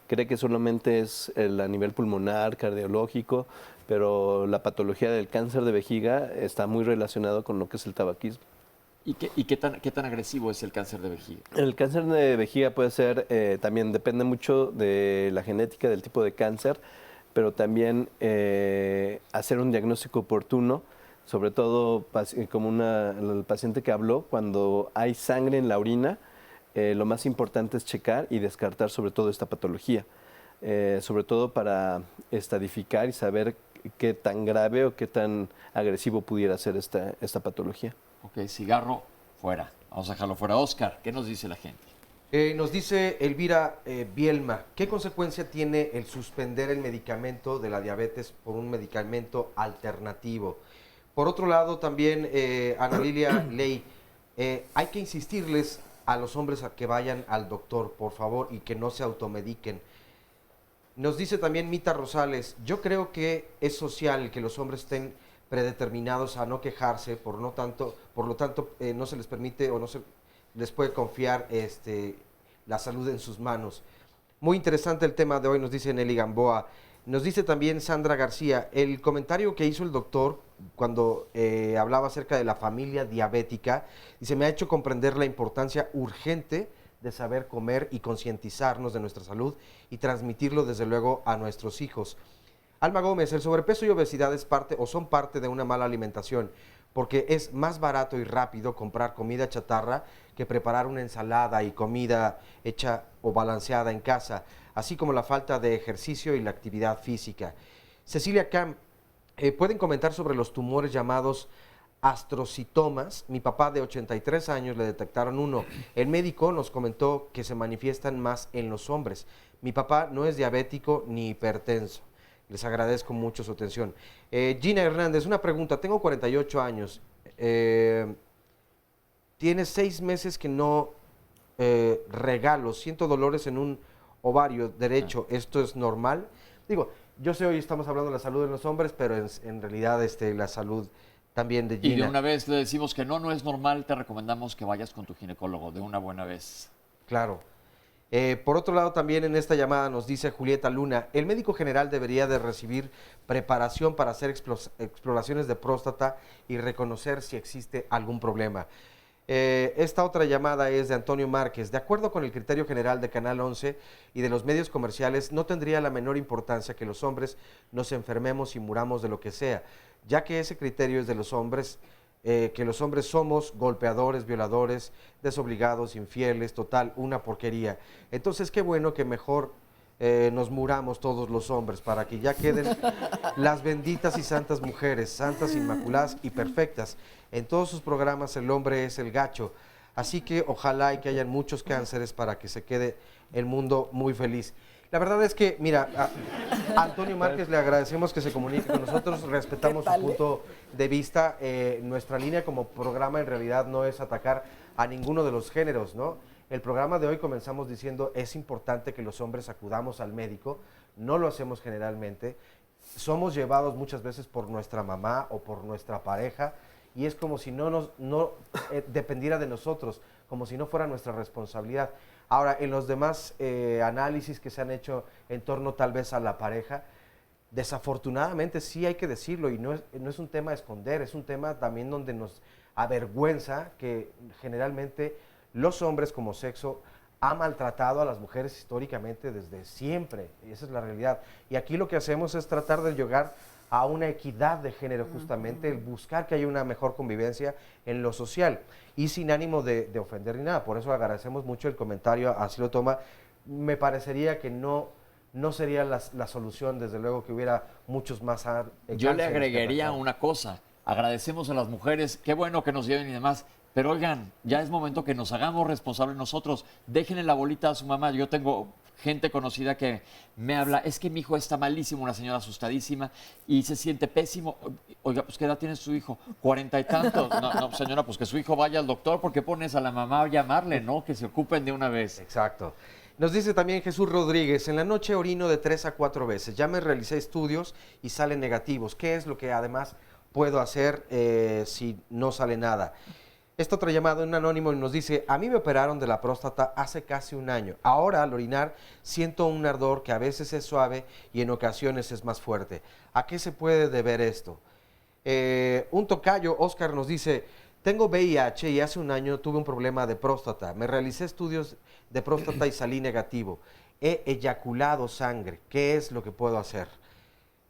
cree que solamente es a nivel pulmonar, cardiológico, pero la patología del cáncer de vejiga está muy relacionado con lo que es el tabaquismo. ¿Y qué tan agresivo es el cáncer de vejiga? El cáncer de vejiga puede ser, también depende mucho de la genética del tipo de cáncer, pero también hacer un diagnóstico oportuno, sobre todo como el paciente que habló, cuando hay sangre en la orina, lo más importante es checar y descartar sobre todo esta patología, sobre todo para estadificar y saber qué tan grave o qué tan agresivo pudiera ser esta patología. Ok, cigarro, fuera. Vamos a dejarlo fuera. Oscar, ¿qué nos dice la gente? Nos dice Elvira Bielma, ¿qué consecuencia tiene el suspender el medicamento de la diabetes por un medicamento alternativo? Por otro lado, también Ana Lilia Ley, hay que insistirles a los hombres a que vayan al doctor, por favor, y que no se automediquen. Nos dice también Mita Rosales, yo creo que es social que los hombres estén predeterminados a no quejarse, por lo tanto no se les permite o no se les puede confiar la salud en sus manos. Muy interesante el tema de hoy, nos dice Nelly Gamboa. Nos dice también Sandra García, el comentario que hizo el doctor cuando hablaba acerca de la familia diabética, dice, me ha hecho comprender la importancia urgente de saber comer y concientizarnos de nuestra salud y transmitirlo desde luego a nuestros hijos. Alma Gómez, el sobrepeso y obesidad son parte de una mala alimentación, porque es más barato y rápido comprar comida chatarra que preparar una ensalada y comida hecha o balanceada en casa, así como la falta de ejercicio y la actividad física. Cecilia Camp, ¿pueden comentar sobre los tumores llamados astrocitomas? Mi papá de 83 años le detectaron uno. El médico nos comentó que se manifiestan más en los hombres. Mi papá no es diabético ni hipertenso. Les agradezco mucho su atención. Gina Hernández, una pregunta. Tengo 48 años. Tiene 6 meses que no regalo. Siento dolores en un ovario derecho. ¿Esto es normal? Digo, yo sé hoy estamos hablando de la salud de los hombres, pero en realidad la salud también de Gina. Y de una vez le decimos que no es normal, te recomendamos que vayas con tu ginecólogo de una buena vez. Claro. Por otro lado, también en esta llamada nos dice Julieta Luna, el médico general debería de recibir preparación para hacer exploraciones de próstata y reconocer si existe algún problema. Esta otra llamada es de Antonio Márquez. De acuerdo con el criterio general de Canal 11 y de los medios comerciales, no tendría la menor importancia que los hombres nos enfermemos y muramos de lo que sea, ya que ese criterio es de los hombres, que los hombres somos golpeadores, violadores, desobligados, infieles, total, una porquería. Entonces, qué bueno que mejor nos muramos todos los hombres para que ya queden las benditas y santas mujeres, santas, inmaculadas y perfectas. En todos sus programas el hombre es el gacho, así que ojalá y que hayan muchos cánceres para que se quede el mundo muy feliz. La verdad es que, mira, a Antonio Márquez le agradecemos que se comunique con nosotros, respetamos su punto de vista. Nuestra línea como programa en realidad no es atacar a ninguno de los géneros, ¿no? El programa de hoy comenzamos diciendo es importante que los hombres acudamos al médico, no lo hacemos generalmente, somos llevados muchas veces por nuestra mamá o por nuestra pareja y es como si no dependiera de nosotros, como si no fuera nuestra responsabilidad. Ahora, en los demás análisis que se han hecho en torno tal vez a la pareja, desafortunadamente sí hay que decirlo y no es un tema a esconder, es un tema también donde nos avergüenza que generalmente los hombres como sexo ha maltratado a las mujeres históricamente desde siempre, y esa es la realidad. Y aquí lo que hacemos es tratar de llegar a una equidad de género, justamente, el buscar que haya una mejor convivencia en lo social y sin ánimo de ofender ni nada. Por eso agradecemos mucho el comentario, así lo toma. Me parecería que no sería la solución, desde luego que hubiera muchos más Yo le agregaría una cosa, agradecemos a las mujeres, qué bueno que nos lleven y demás, pero oigan, ya es momento que nos hagamos responsables nosotros. Déjenle la bolita a su mamá. Yo tengo gente conocida que me habla, es que mi hijo está malísimo, una señora asustadísima, y se siente pésimo. Oiga, pues ¿qué edad tiene su hijo? 40 y tantos. No, señora, pues que su hijo vaya al doctor, ¿por qué pones a la mamá a llamarle, no? Que se ocupen de una vez. Exacto. Nos dice también Jesús Rodríguez, en la noche orino de 3 a 4 veces. Ya me realicé estudios y salen negativos. ¿Qué es lo que además puedo hacer si no sale nada? Esta otra llamada, un anónimo, nos dice, a mí me operaron de la próstata hace casi un año. Ahora, al orinar, siento un ardor que a veces es suave y en ocasiones es más fuerte. ¿A qué se puede deber esto? Un tocayo, Oscar, nos dice, tengo VIH y hace un año tuve un problema de próstata. Me realicé estudios de próstata y salí negativo. He eyaculado sangre. ¿Qué es lo que puedo hacer?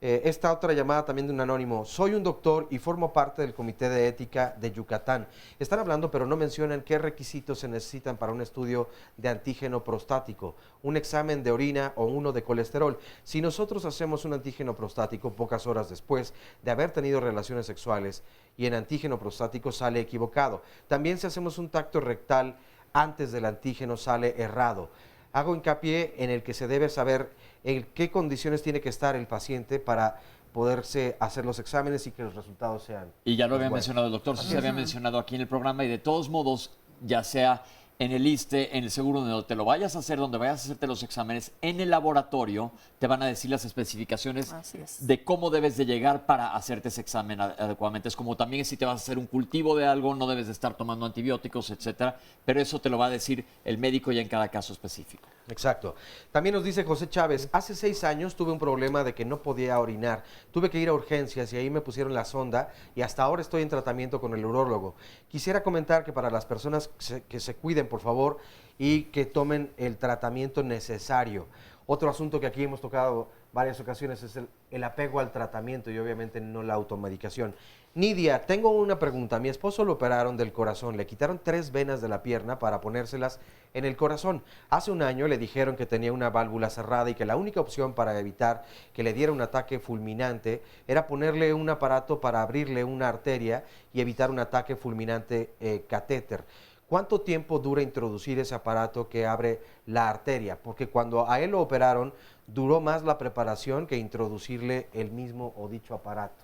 Esta otra llamada también de un anónimo. Soy un doctor y formo parte del Comité de Ética de Yucatán. Están hablando, pero no mencionan qué requisitos se necesitan para un estudio de antígeno prostático, un examen de orina o uno de colesterol. Si nosotros hacemos un antígeno prostático pocas horas después de haber tenido relaciones sexuales y en antígeno prostático sale equivocado. También si hacemos un tacto rectal antes del antígeno sale errado. Hago hincapié en el que se debe saber en qué condiciones tiene que estar el paciente para poderse hacer los exámenes y que los resultados sean. Y ya lo había mencionado el doctor, sí se había mencionado aquí en el programa y de todos modos, ya sea en el ISSSTE, en el seguro donde te lo vayas a hacer, donde vayas a hacerte los exámenes, en el laboratorio te van a decir las especificaciones de cómo debes de llegar para hacerte ese examen adecuadamente. Es como también si te vas a hacer un cultivo de algo, no debes de estar tomando antibióticos, etcétera, pero eso te lo va a decir el médico ya en cada caso específico. Exacto. También nos dice José Chávez, hace 6 años tuve un problema de que no podía orinar. Tuve que ir a urgencias y ahí me pusieron la sonda y hasta ahora estoy en tratamiento con el urólogo. Quisiera comentar que para las personas que se cuiden, por favor, y que tomen el tratamiento necesario. Otro asunto que aquí hemos tocado varias ocasiones es el apego al tratamiento y obviamente no la automedicación. Nidia, tengo una pregunta. Mi esposo lo operaron del corazón, le quitaron 3 venas de la pierna para ponérselas en el corazón. Hace un año le dijeron que tenía una válvula cerrada y que la única opción para evitar que le diera un ataque fulminante era ponerle un aparato para abrirle una arteria y evitar un ataque fulminante catéter. ¿Cuánto tiempo dura introducir ese aparato que abre la arteria? Porque cuando a él lo operaron, duró más la preparación que introducirle el mismo o dicho aparato.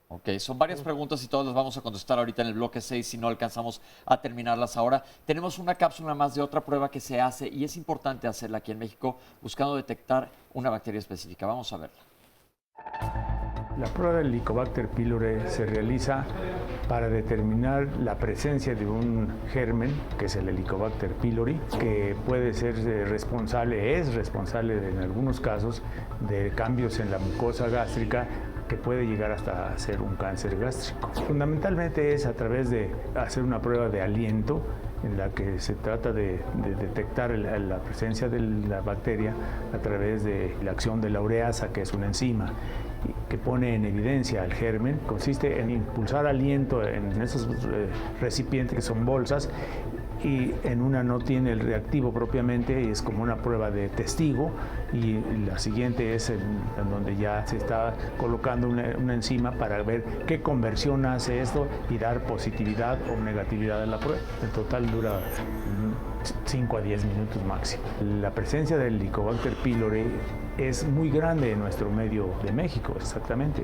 Ok, son varias preguntas y todas las vamos a contestar ahorita en el bloque 6 si no alcanzamos a terminarlas ahora. Tenemos una cápsula más de otra prueba que se hace y es importante hacerla aquí en México buscando detectar una bacteria específica. Vamos a verla. La prueba del Helicobacter pylori se realiza para determinar la presencia de un germen, que es el Helicobacter pylori, que puede ser es responsable en algunos casos de cambios en la mucosa gástrica, que puede llegar hasta ser un cáncer gástrico. Fundamentalmente es a través de hacer una prueba de aliento en la que se trata de detectar la presencia de la bacteria a través de la acción de la ureasa, que es una enzima que pone en evidencia al germen. Consiste en impulsar aliento en esos recipientes que son bolsas, y en una no tiene el reactivo propiamente, y es como una prueba de testigo, y la siguiente es en donde ya se está colocando una enzima para ver qué conversión hace esto y dar positividad o negatividad a la prueba. En total dura 5 a 10 minutos máximo. La presencia del Helicobacter pylori es muy grande en nuestro medio de México, exactamente.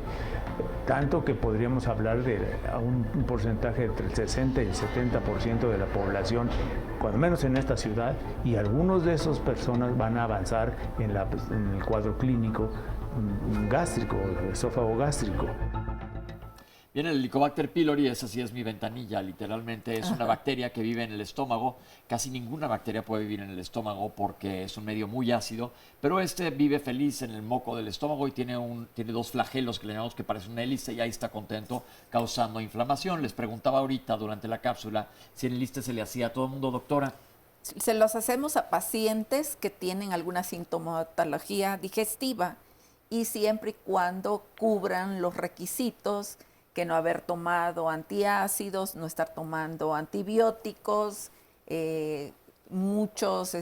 Tanto que podríamos hablar de un porcentaje entre el 60 y el 70% de la población, cuando menos en esta ciudad, y algunos de esas personas van a avanzar en el cuadro clínico gástrico, esófago gástrico. Bien, el Helicobacter pylori, esa sí es mi ventanilla, literalmente es una bacteria que vive en el estómago. Casi ninguna bacteria puede vivir en el estómago porque es un medio muy ácido, pero este vive feliz en el moco del estómago y tiene dos flagelos que le llamamos, que parece una hélice, y ahí está contento causando inflamación. Les preguntaba ahorita durante la cápsula si en el ISSSTE se le hacía a todo el mundo, doctora. Se los hacemos a pacientes que tienen alguna sintomatología digestiva, y siempre y cuando cubran los requisitos, que no haber tomado antiácidos, no estar tomando antibióticos, muchos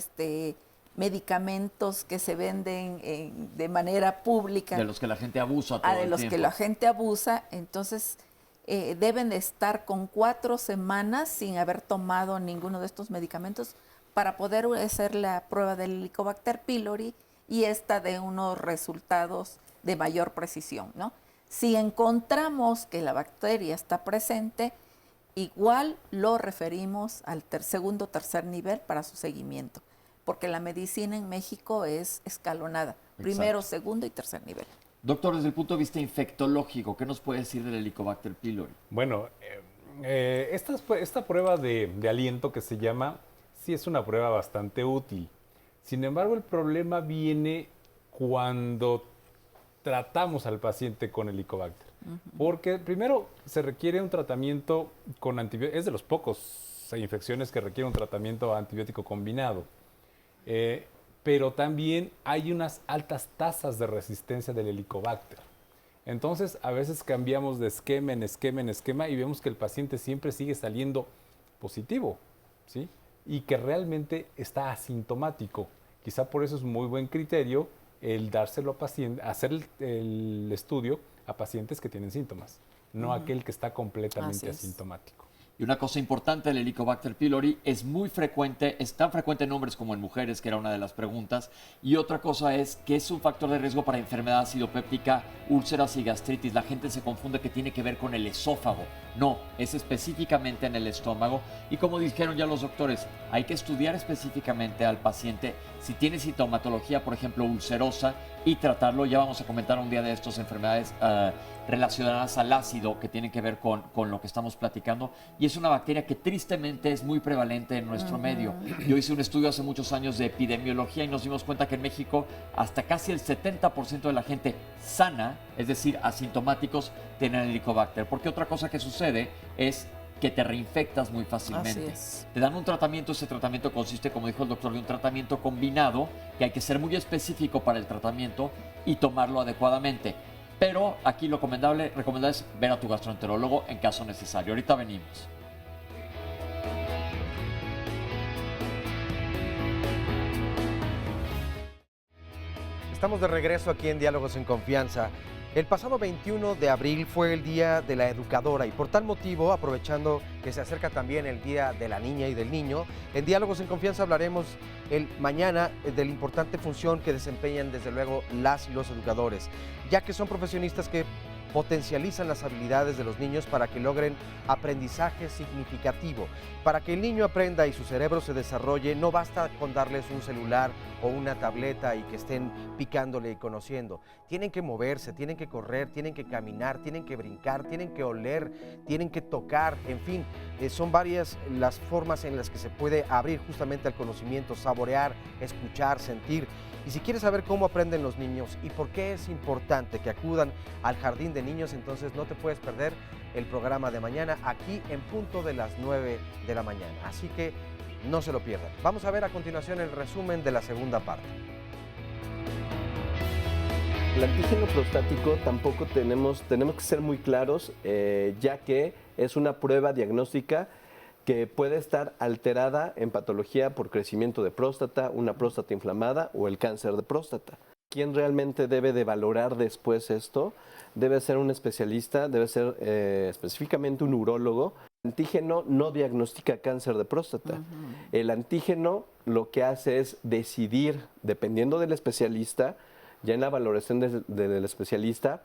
medicamentos que se venden de manera pública. De los que la gente abusa todo el tiempo. De los que la gente abusa. Entonces, deben de estar con 4 semanas sin haber tomado ninguno de estos medicamentos para poder hacer la prueba del Helicobacter pylori, y esta de unos resultados de mayor precisión, ¿no? Si encontramos que la bacteria está presente, igual lo referimos al segundo o tercer nivel para su seguimiento, porque la medicina en México es escalonada, primero, segundo y tercer nivel. Doctor, desde el punto de vista infectológico, ¿qué nos puede decir del Helicobacter pylori? Bueno, esta prueba de aliento que se llama, sí es una prueba bastante útil. Sin embargo, el problema viene cuando tratamos al paciente con Helicobacter. Porque primero se requiere un tratamiento con antibióticos, es de los pocos infecciones que requiere un tratamiento antibiótico combinado. Pero también hay unas altas tasas de resistencia del Helicobacter. Entonces, a veces cambiamos de esquema en esquema en esquema y vemos que el paciente siempre sigue saliendo positivo, ¿sí? Y que realmente está asintomático. Quizá por eso es muy buen criterio el dárselo a pacientes, hacer el estudio a pacientes que tienen síntomas, no aquel que está completamente asintomático. Y una cosa importante del Helicobacter pylori, es muy frecuente, es tan frecuente en hombres como en mujeres, que era una de las preguntas. Y otra cosa es que es un factor de riesgo para enfermedad acidopéptica, úlceras y gastritis. La gente se confunde que tiene que ver con el esófago. No, es específicamente en el estómago. Y como dijeron ya los doctores, hay que estudiar específicamente al paciente si tiene sintomatología, por ejemplo, ulcerosa, y tratarlo. Ya vamos a comentar un día de estos enfermedades relacionadas al ácido que tienen que ver con lo que estamos platicando, y es una bacteria que tristemente es muy prevalente en nuestro medio. Yo hice un estudio hace muchos años de epidemiología y nos dimos cuenta que en México hasta casi el 70% de la gente sana, es decir, asintomáticos, tienen Helicobacter, porque otra cosa que sucede es que te reinfectas muy fácilmente. Te dan un tratamiento, ese tratamiento consiste, como dijo el doctor, de un tratamiento combinado, que hay que ser muy específico para el tratamiento y tomarlo adecuadamente. Pero aquí lo recomendable es ver a tu gastroenterólogo en caso necesario. Ahorita venimos. Estamos de regreso aquí en Diálogos en Confianza. El pasado 21 de abril fue el Día de la Educadora, y por tal motivo, aprovechando que se acerca también el Día de la Niña y del Niño, en Diálogos en Confianza hablaremos mañana de la importante función que desempeñan desde luego las y los educadores, ya que son profesionistas que potencializan las habilidades de los niños para que logren aprendizaje significativo. Para que el niño aprenda y su cerebro se desarrolle, no basta con darles un celular o una tableta y que estén picándole y conociendo. Tienen que moverse, tienen que correr, tienen que caminar, tienen que brincar, tienen que oler, tienen que tocar, en fin, son varias las formas en las que se puede abrir justamente al conocimiento, saborear, escuchar, sentir. Y si quieres saber cómo aprenden los niños y por qué es importante que acudan al jardín de niños, entonces no te puedes perder el programa de mañana aquí en punto de las 9 de la mañana. Así que no se lo pierdan. Vamos a ver a continuación el resumen de la segunda parte. El antígeno prostático tampoco tenemos que ser muy claros, ya que es una prueba diagnóstica que puede estar alterada en patología por crecimiento de próstata, una próstata inflamada o el cáncer de próstata. ¿Quién realmente debe de valorar después esto? Debe ser un especialista, debe ser específicamente un urólogo. El antígeno no diagnostica cáncer de próstata. El antígeno lo que hace es decidir, dependiendo del especialista, ya en la valoración del especialista,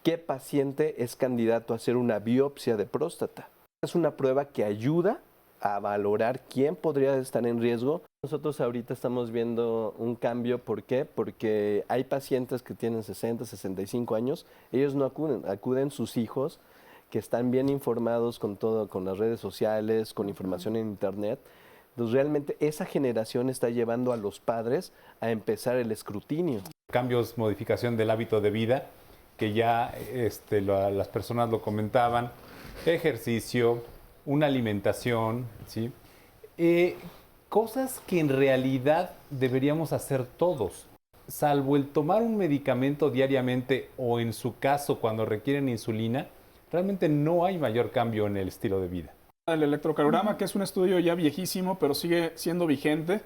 qué paciente es candidato a hacer una biopsia de próstata. Es una prueba que ayuda a valorar quién podría estar en riesgo. Nosotros ahorita estamos viendo un cambio. ¿Por qué? Porque hay pacientes que tienen 60, 65 años. Ellos no acuden sus hijos, que están bien informados con todo, con las redes sociales, con información en internet. Entonces realmente esa generación está llevando a los padres a empezar el escrutinio. Cambios, modificación del hábito de vida, que ya las personas lo comentaban, ejercicio, una alimentación, ¿sí? Cosas que en realidad deberíamos hacer todos, salvo el tomar un medicamento diariamente o en su caso cuando requieren insulina, realmente no hay mayor cambio en el estilo de vida. El electrocardiograma, que es un estudio ya viejísimo, pero sigue siendo vigente,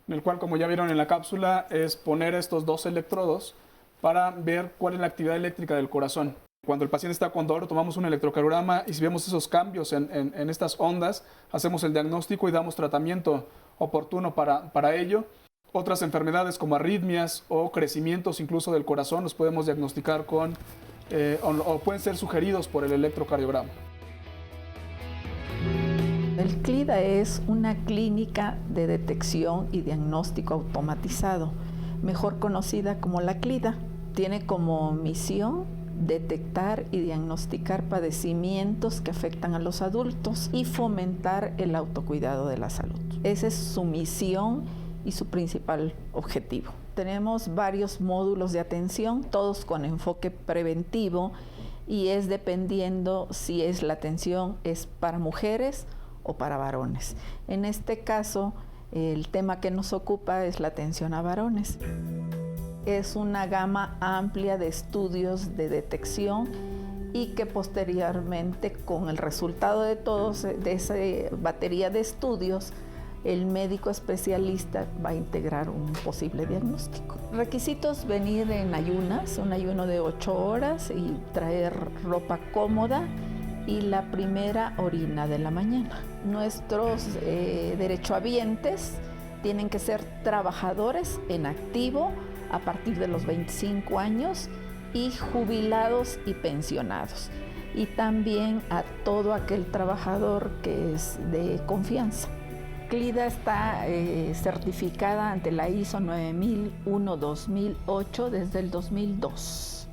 en el cual, como ya vieron en la cápsula, es poner estos dos electrodos para ver cuál es la actividad eléctrica del corazón. Cuando el paciente está con dolor, tomamos un electrocardiograma y si vemos esos cambios en estas ondas, hacemos el diagnóstico y damos tratamiento oportuno para ello. Otras enfermedades como arritmias o crecimientos incluso del corazón los podemos diagnosticar o pueden ser sugeridos por el electrocardiograma. El CLIDA es una clínica de detección y diagnóstico automatizado, mejor conocida como la CLIDA. Tiene como misión detectar y diagnosticar padecimientos que afectan a los adultos y fomentar el autocuidado de la salud. Esa es su misión y su principal objetivo. Tenemos varios módulos de atención, todos con enfoque preventivo, y es dependiendo si la atención es para mujeres o para varones. En este caso, el tema que nos ocupa es la atención a varones. Es una gama amplia de estudios de detección y que posteriormente, con el resultado de esa batería de estudios, el médico especialista va a integrar un posible diagnóstico. Requisitos: venir en ayunas, un ayuno de 8 horas y traer ropa cómoda y la primera orina de la mañana. Nuestros derechohabientes tienen que ser trabajadores en activo a partir de los 25 años y jubilados y pensionados. Y también a todo aquel trabajador que es de confianza. CLIDA está certificada ante la ISO 9001-2008 desde el 2002.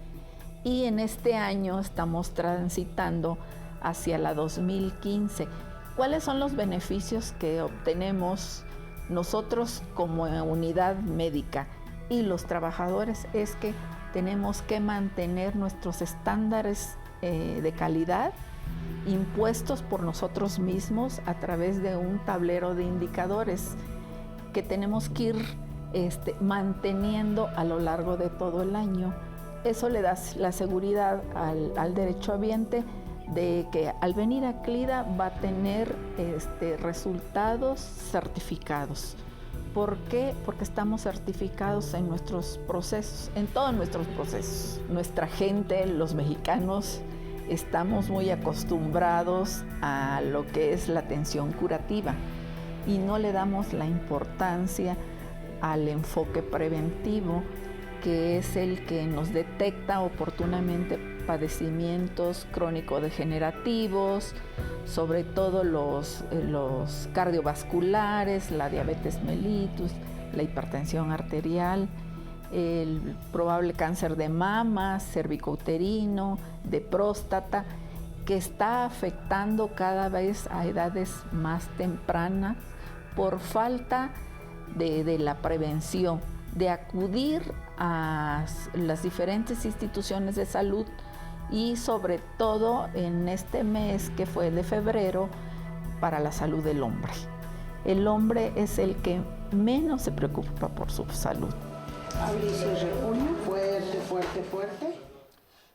Y en este año estamos transitando hacia la 2015. ¿Cuáles son los beneficios que obtenemos nosotros como unidad médica y los trabajadores? Es que tenemos que mantener nuestros estándares de calidad impuestos por nosotros mismos a través de un tablero de indicadores que tenemos que ir manteniendo a lo largo de todo el año. Eso le da la seguridad al derechohabiente de que al venir a CLIDA va a tener resultados certificados. ¿Por qué? Porque estamos certificados en nuestros procesos, en todos nuestros procesos. Nuestra gente, los mexicanos, estamos muy acostumbrados a lo que es la atención curativa y no le damos la importancia al enfoque preventivo, que es el que nos detecta oportunamente padecimientos crónico-degenerativos, sobre todo los cardiovasculares, la diabetes mellitus, la hipertensión arterial, el probable cáncer de mama, cervicouterino, de próstata, que está afectando cada vez a edades más tempranas por falta de la prevención, de acudir a las diferentes instituciones de salud y sobre todo en este mes que fue de febrero para la salud del hombre. El hombre es el que menos se preocupa por su salud. Abre y cierre uno, fuerte, fuerte, fuerte.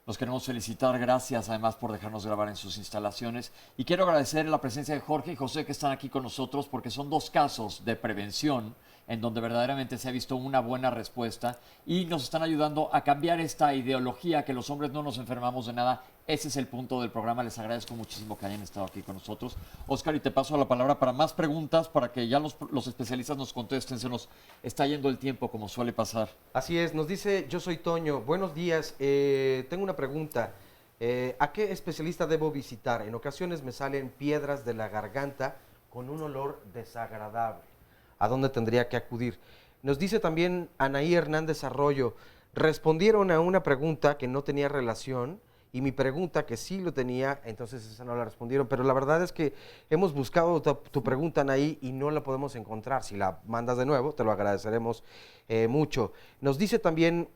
Los queremos felicitar, gracias además por dejarnos grabar en sus instalaciones. Y quiero agradecer la presencia de Jorge y José que están aquí con nosotros porque son dos casos de prevención en donde verdaderamente se ha visto una buena respuesta y nos están ayudando a cambiar esta ideología que los hombres no nos enfermamos de nada. Ese es el punto del programa. Les agradezco muchísimo que hayan estado aquí con nosotros. Oscar, y te paso la palabra para más preguntas, para que ya los especialistas nos contesten. Se nos está yendo el tiempo, como suele pasar. Así es, nos dice, yo soy Toño, buenos días, tengo una pregunta. ¿A qué especialista debo visitar? En ocasiones me salen piedras de la garganta con un olor desagradable. ¿A dónde tendría que acudir? Nos dice también Anaí Hernández Arroyo, respondieron a una pregunta que no tenía relación y mi pregunta que sí lo tenía, entonces esa no la respondieron, pero la verdad es que hemos buscado tu pregunta, Anaí, y no la podemos encontrar. Si la mandas de nuevo, te lo agradeceremos mucho. Nos dice también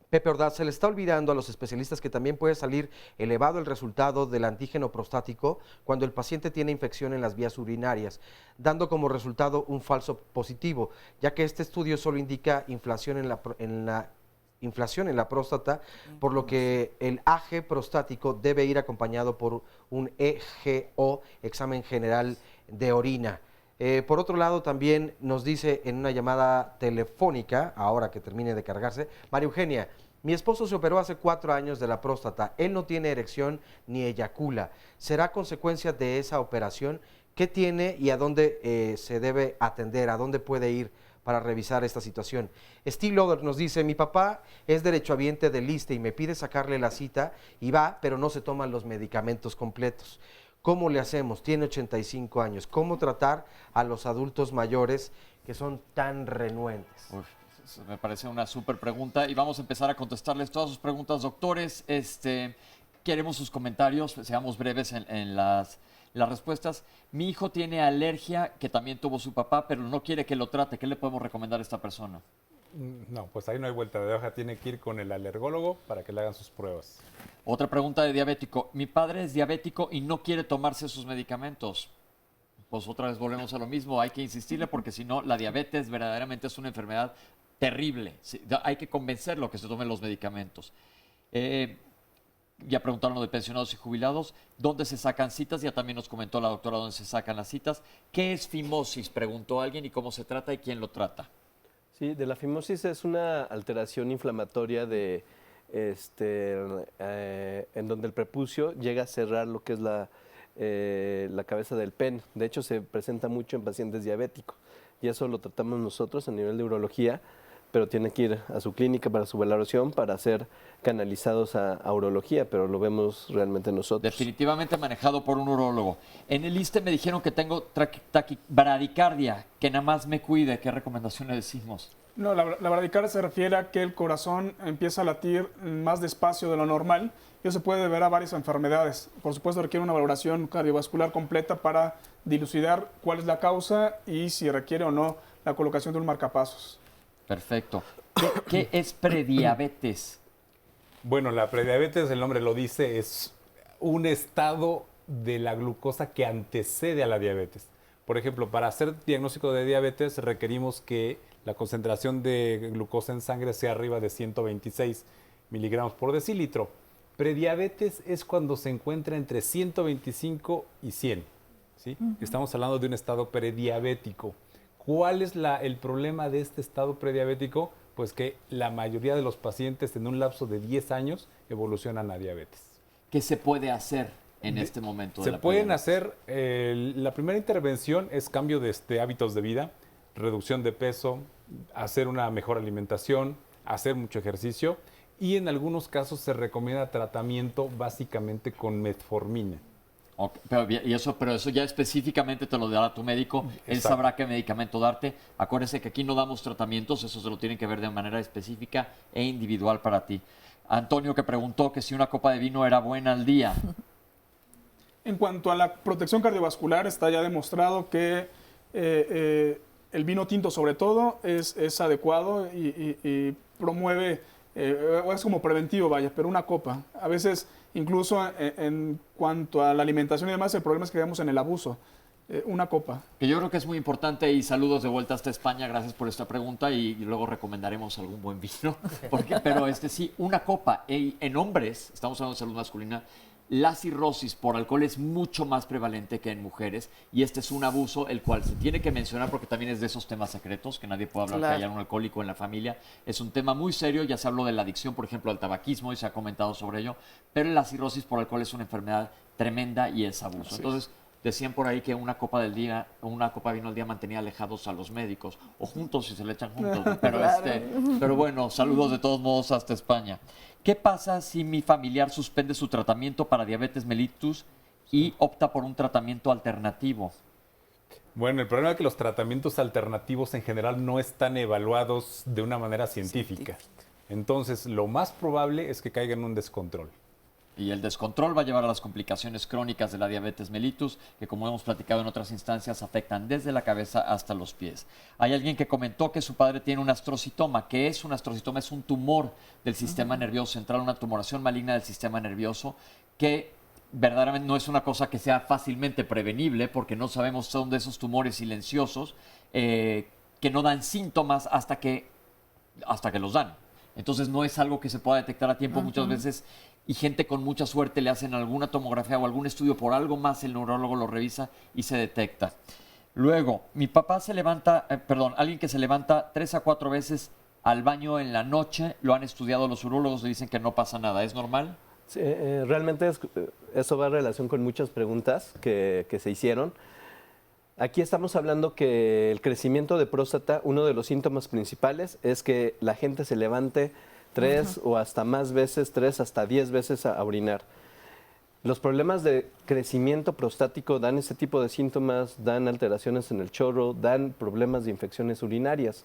Pepe Ordaz, se le está olvidando a los especialistas que también puede salir elevado el resultado del antígeno prostático cuando el paciente tiene infección en las vías urinarias, dando como resultado un falso positivo, ya que este estudio solo indica inflación en la próstata, por lo que el AG prostático debe ir acompañado por un EGO, examen general de orina. Por otro lado, también nos dice en una llamada telefónica, ahora que termine de cargarse, María Eugenia, mi esposo se operó hace 4 años de la próstata, él no tiene erección ni eyacula. ¿Será consecuencia de esa operación? ¿Qué tiene y a dónde se debe atender? ¿A dónde puede ir para revisar esta situación? Steve Loder nos dice, mi papá es derechohabiente del ISSSTE y me pide sacarle la cita y va, pero no se toman los medicamentos completos. ¿Cómo le hacemos? Tiene 85 años. ¿Cómo tratar a los adultos mayores que son tan renuentes? Uf, me parece una súper pregunta y vamos a empezar a contestarles todas sus preguntas, doctores. Queremos sus comentarios, seamos breves en las respuestas. Mi hijo tiene alergia que también tuvo su papá, pero no quiere que lo trate. ¿Qué le podemos recomendar a esta persona? No, pues ahí no hay vuelta de hoja. Tiene que ir con el alergólogo para que le hagan sus pruebas. Otra pregunta de diabético. Mi padre es diabético y no quiere tomarse sus medicamentos. Pues otra vez volvemos a lo mismo. Hay que insistirle porque si no, la diabetes verdaderamente es una enfermedad terrible. Sí, hay que convencerlo que se tomen los medicamentos. Ya preguntaron lo de pensionados y jubilados. ¿Dónde se sacan citas? Ya también nos comentó la doctora dónde se sacan las citas. ¿Qué es fimosis? Preguntó alguien y cómo se trata y quién lo trata. Sí, de la fimosis es una alteración inflamatoria de en donde el prepucio llega a cerrar lo que es la cabeza del pene. De hecho, se presenta mucho en pacientes diabéticos y eso lo tratamos nosotros a nivel de urología, pero tiene que ir a su clínica para su valoración para ser canalizados a urología, pero lo vemos realmente nosotros. Definitivamente manejado por un urólogo. En el ISSSTE me dijeron que tengo bradicardia, que nada más me cuide. ¿Qué recomendación le decimos? No, la bradicardia se refiere a que el corazón empieza a latir más despacio de lo normal y eso se puede deber a varias enfermedades. Por supuesto requiere una valoración cardiovascular completa para dilucidar cuál es la causa y si requiere o no la colocación de un marcapasos. Perfecto. ¿Qué es prediabetes? Bueno, la prediabetes, el nombre lo dice, es un estado de la glucosa que antecede a la diabetes. Por ejemplo, para hacer diagnóstico de diabetes requerimos que la concentración de glucosa en sangre sea arriba de 126 miligramos por decilitro. Prediabetes es cuando se encuentra entre 125 y 100. ¿Sí? Estamos hablando de un estado prediabético. ¿Cuál es el problema de este estado prediabético? Pues que la mayoría de los pacientes en un lapso de 10 años evolucionan a diabetes. ¿Qué se puede hacer en este momento? Se pueden hacer, la primera intervención es cambio de hábitos de vida, reducción de peso, hacer una mejor alimentación, hacer mucho ejercicio y en algunos casos se recomienda tratamiento básicamente con metformina. Okay, pero eso ya específicamente te lo dará tu médico. Él sabrá qué medicamento darte. Acuérdese que aquí no damos tratamientos, eso se lo tienen que ver de manera específica e individual para ti. Antonio, que preguntó que si una copa de vino era buena al día. En cuanto a la protección cardiovascular, está ya demostrado que el vino tinto sobre todo es adecuado y promueve, es como preventivo, vaya, pero una copa. A veces, incluso en cuanto a la alimentación y demás, el problema es que vemos en el abuso. Una copa. Que yo creo que es muy importante y saludos de vuelta hasta España, gracias por esta pregunta y luego recomendaremos algún buen vino. Pero sí, una copa. En hombres, estamos hablando de salud masculina, la cirrosis por alcohol es mucho más prevalente que en mujeres y este es un abuso el cual se tiene que mencionar porque también es de esos temas secretos que nadie puede hablar, claro, que haya un alcohólico en la familia. Es un tema muy serio, ya se habló de la adicción, por ejemplo, al tabaquismo y se ha comentado sobre ello, pero la cirrosis por alcohol es una enfermedad tremenda y es abuso. Entonces, decían por ahí que una copa de vino al día mantenía alejados a los médicos, o juntos si se le echan juntos. Pero, pero bueno, saludos de todos modos hasta España. ¿Qué pasa si mi familiar suspende su tratamiento para diabetes mellitus y opta por un tratamiento alternativo? Bueno, el problema es que los tratamientos alternativos en general no están evaluados de una manera científica. Entonces, lo más probable es que caiga en un descontrol. Y el descontrol va a llevar a las complicaciones crónicas de la diabetes mellitus, que como hemos platicado en otras instancias, afectan desde la cabeza hasta los pies. Hay alguien que comentó que su padre tiene un astrocitoma. ¿Qué es un astrocitoma? Es un tumor del sistema nervioso central, una tumoración maligna del sistema nervioso, que verdaderamente no es una cosa que sea fácilmente prevenible, porque no sabemos, son de esos tumores silenciosos que no dan síntomas hasta que los dan. Entonces no es algo que se pueda detectar a tiempo muchas veces. Y gente con mucha suerte le hacen alguna tomografía o algún estudio por algo más, el neurólogo lo revisa y se detecta. Luego, mi papá se levanta, alguien que se levanta 3 a 4 veces al baño en la noche, lo han estudiado los urólogos y dicen que no pasa nada, ¿es normal? Sí, realmente eso va en relación con muchas preguntas que se hicieron. Aquí estamos hablando que el crecimiento de próstata, uno de los síntomas principales es que la gente se levante 3 o hasta más veces, 3 hasta 10 veces a orinar. Los problemas de crecimiento prostático dan este tipo de síntomas, dan alteraciones en el chorro, dan problemas de infecciones urinarias.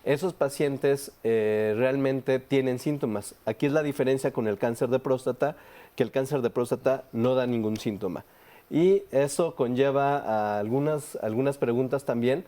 Esos pacientes realmente tienen síntomas. Aquí es la diferencia con el cáncer de próstata, que el cáncer de próstata no da ningún síntoma. Y eso conlleva a algunas preguntas también.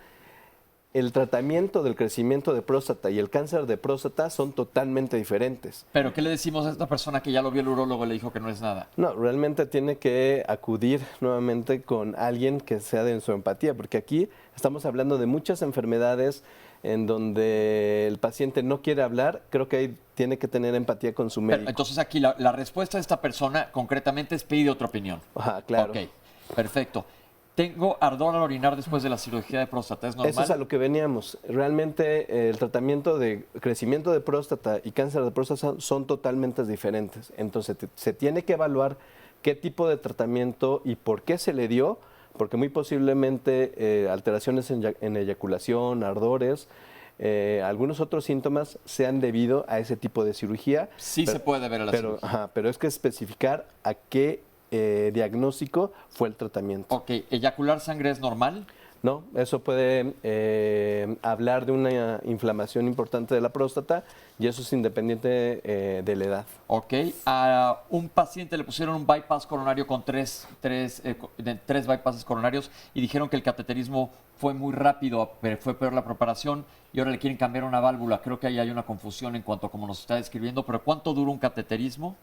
El tratamiento del crecimiento de próstata y el cáncer de próstata son totalmente diferentes. ¿Pero qué le decimos a esta persona que ya lo vio el urólogo y le dijo que no es nada? No, realmente tiene que acudir nuevamente con alguien que sea de su empatía, porque aquí estamos hablando de muchas enfermedades en donde el paciente no quiere hablar. Creo que ahí tiene que tener empatía con su médico. Pero, entonces aquí la respuesta de esta persona concretamente es pedir otra opinión. Ajá, claro. Ok, perfecto. Tengo ardor al orinar después de la cirugía de próstata, ¿es normal? Eso es a lo que veníamos. Realmente el tratamiento de crecimiento de próstata y cáncer de próstata son totalmente diferentes. Entonces se tiene que evaluar qué tipo de tratamiento y por qué se le dio, porque muy posiblemente alteraciones en eyaculación, ardores, algunos otros síntomas sean debido a ese tipo de cirugía. Sí, se puede ver a la cirugía. Pero es que especificar a qué diagnóstico fue el tratamiento. Ok, ¿eyacular sangre es normal? No, eso puede hablar de una inflamación importante de la próstata y eso es independiente de la edad. Ok, a un paciente le pusieron un bypass coronario con tres bypasses coronarios y dijeron que el cateterismo fue muy rápido, pero fue peor la preparación y ahora le quieren cambiar una válvula. Creo que ahí hay una confusión en cuanto a cómo nos está describiendo, pero ¿cuánto dura un cateterismo?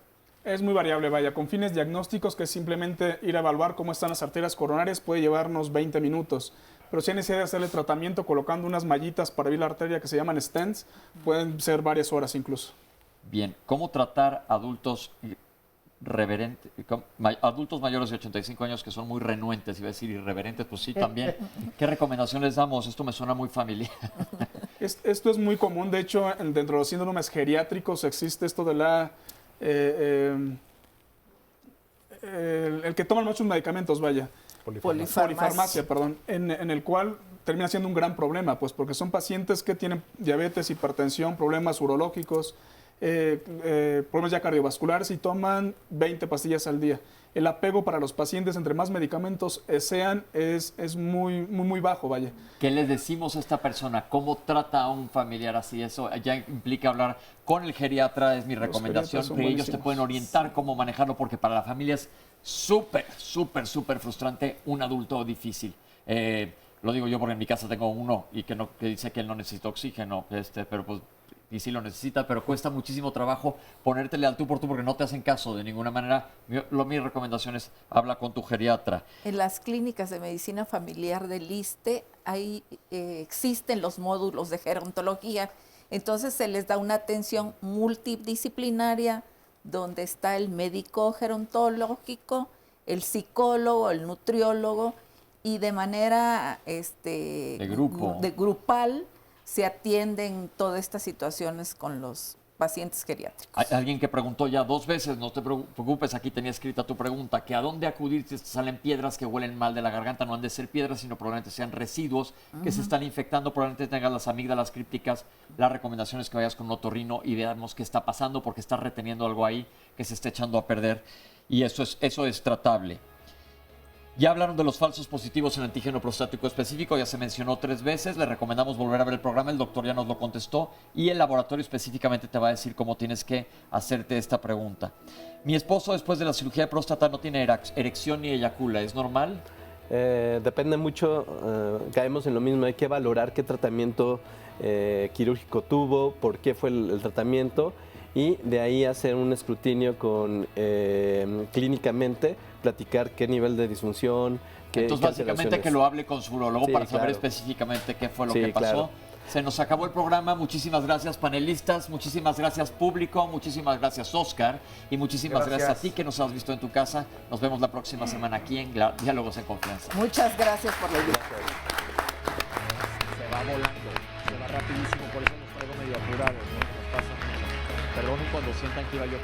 Es muy variable, vaya, con fines diagnósticos, que es simplemente ir a evaluar cómo están las arterias coronarias, puede llevarnos 20 minutos. Pero si hay necesidad de hacerle tratamiento colocando unas mallitas para abrir la arteria que se llaman stents, pueden ser varias horas incluso. Bien, ¿cómo tratar adultos adultos mayores de 85 años que son muy renuentes, iba a decir irreverentes? Pues sí, también. ¿Qué recomendación les damos? Esto me suena muy familiar. Esto es muy común, de hecho, dentro de los síndromes geriátricos existe esto de la... el que toman muchos medicamentos, vaya. Polifarmacia, perdón, en el cual termina siendo un gran problema, pues porque son pacientes que tienen diabetes, hipertensión, problemas urológicos, problemas ya cardiovasculares y toman 20 pastillas al día. El apego para los pacientes, entre más medicamentos sean, es muy bajo, vaya. ¿Qué les decimos a esta persona? ¿Cómo trata a un familiar así? Eso ya implica hablar con el geriatra, es mi recomendación, que ellos te pueden orientar cómo manejarlo, porque para la familia es súper frustrante un adulto difícil. Lo digo yo porque en mi casa tengo uno y que dice que él no necesita oxígeno, pero pues y sí lo necesita, pero cuesta muchísimo trabajo ponértele al tú por tú porque no te hacen caso de ninguna manera. Mi recomendación es habla con tu geriatra. En las clínicas de medicina familiar del ISSSTE existen los módulos de gerontología, entonces se les da una atención multidisciplinaria donde está el médico gerontológico, el psicólogo, el nutriólogo, y de manera grupal se atienden todas estas situaciones con los pacientes geriátricos. Hay alguien que preguntó ya 2 veces, no te preocupes, aquí tenía escrita tu pregunta, que a dónde acudir si te salen piedras que huelen mal de la garganta. No han de ser piedras, sino probablemente sean residuos que se están infectando, probablemente tengas las amígdalas crípticas. La recomendación es que vayas con un otorrino y veamos qué está pasando, porque está reteniendo algo ahí que se está echando a perder, y eso es tratable. Ya hablaron de los falsos positivos en antígeno prostático específico, ya se mencionó 3 veces, le recomendamos volver a ver el programa, el doctor ya nos lo contestó y el laboratorio específicamente te va a decir cómo tienes que hacerte esta pregunta. Mi esposo después de la cirugía de próstata no tiene erección ni eyacula, ¿es normal? Depende mucho, caemos en lo mismo, hay que valorar qué tratamiento quirúrgico tuvo, por qué fue el tratamiento y de ahí hacer un escrutinio clínicamente, platicar qué nivel de disfunción, entonces básicamente que lo hable con su urologo para saber específicamente qué fue lo que pasó. Claro. Se nos acabó el programa, muchísimas gracias panelistas, muchísimas gracias público, muchísimas gracias Oscar y muchísimas gracias a ti que nos has visto en tu casa. Nos vemos la próxima semana aquí en Diálogos en Confianza. Muchas gracias por la ayuda. Se va volando, se va rapidísimo, por eso nos traigo medio apurados, ¿no? Nos pasa. Perdonen cuando sientan que iba yo.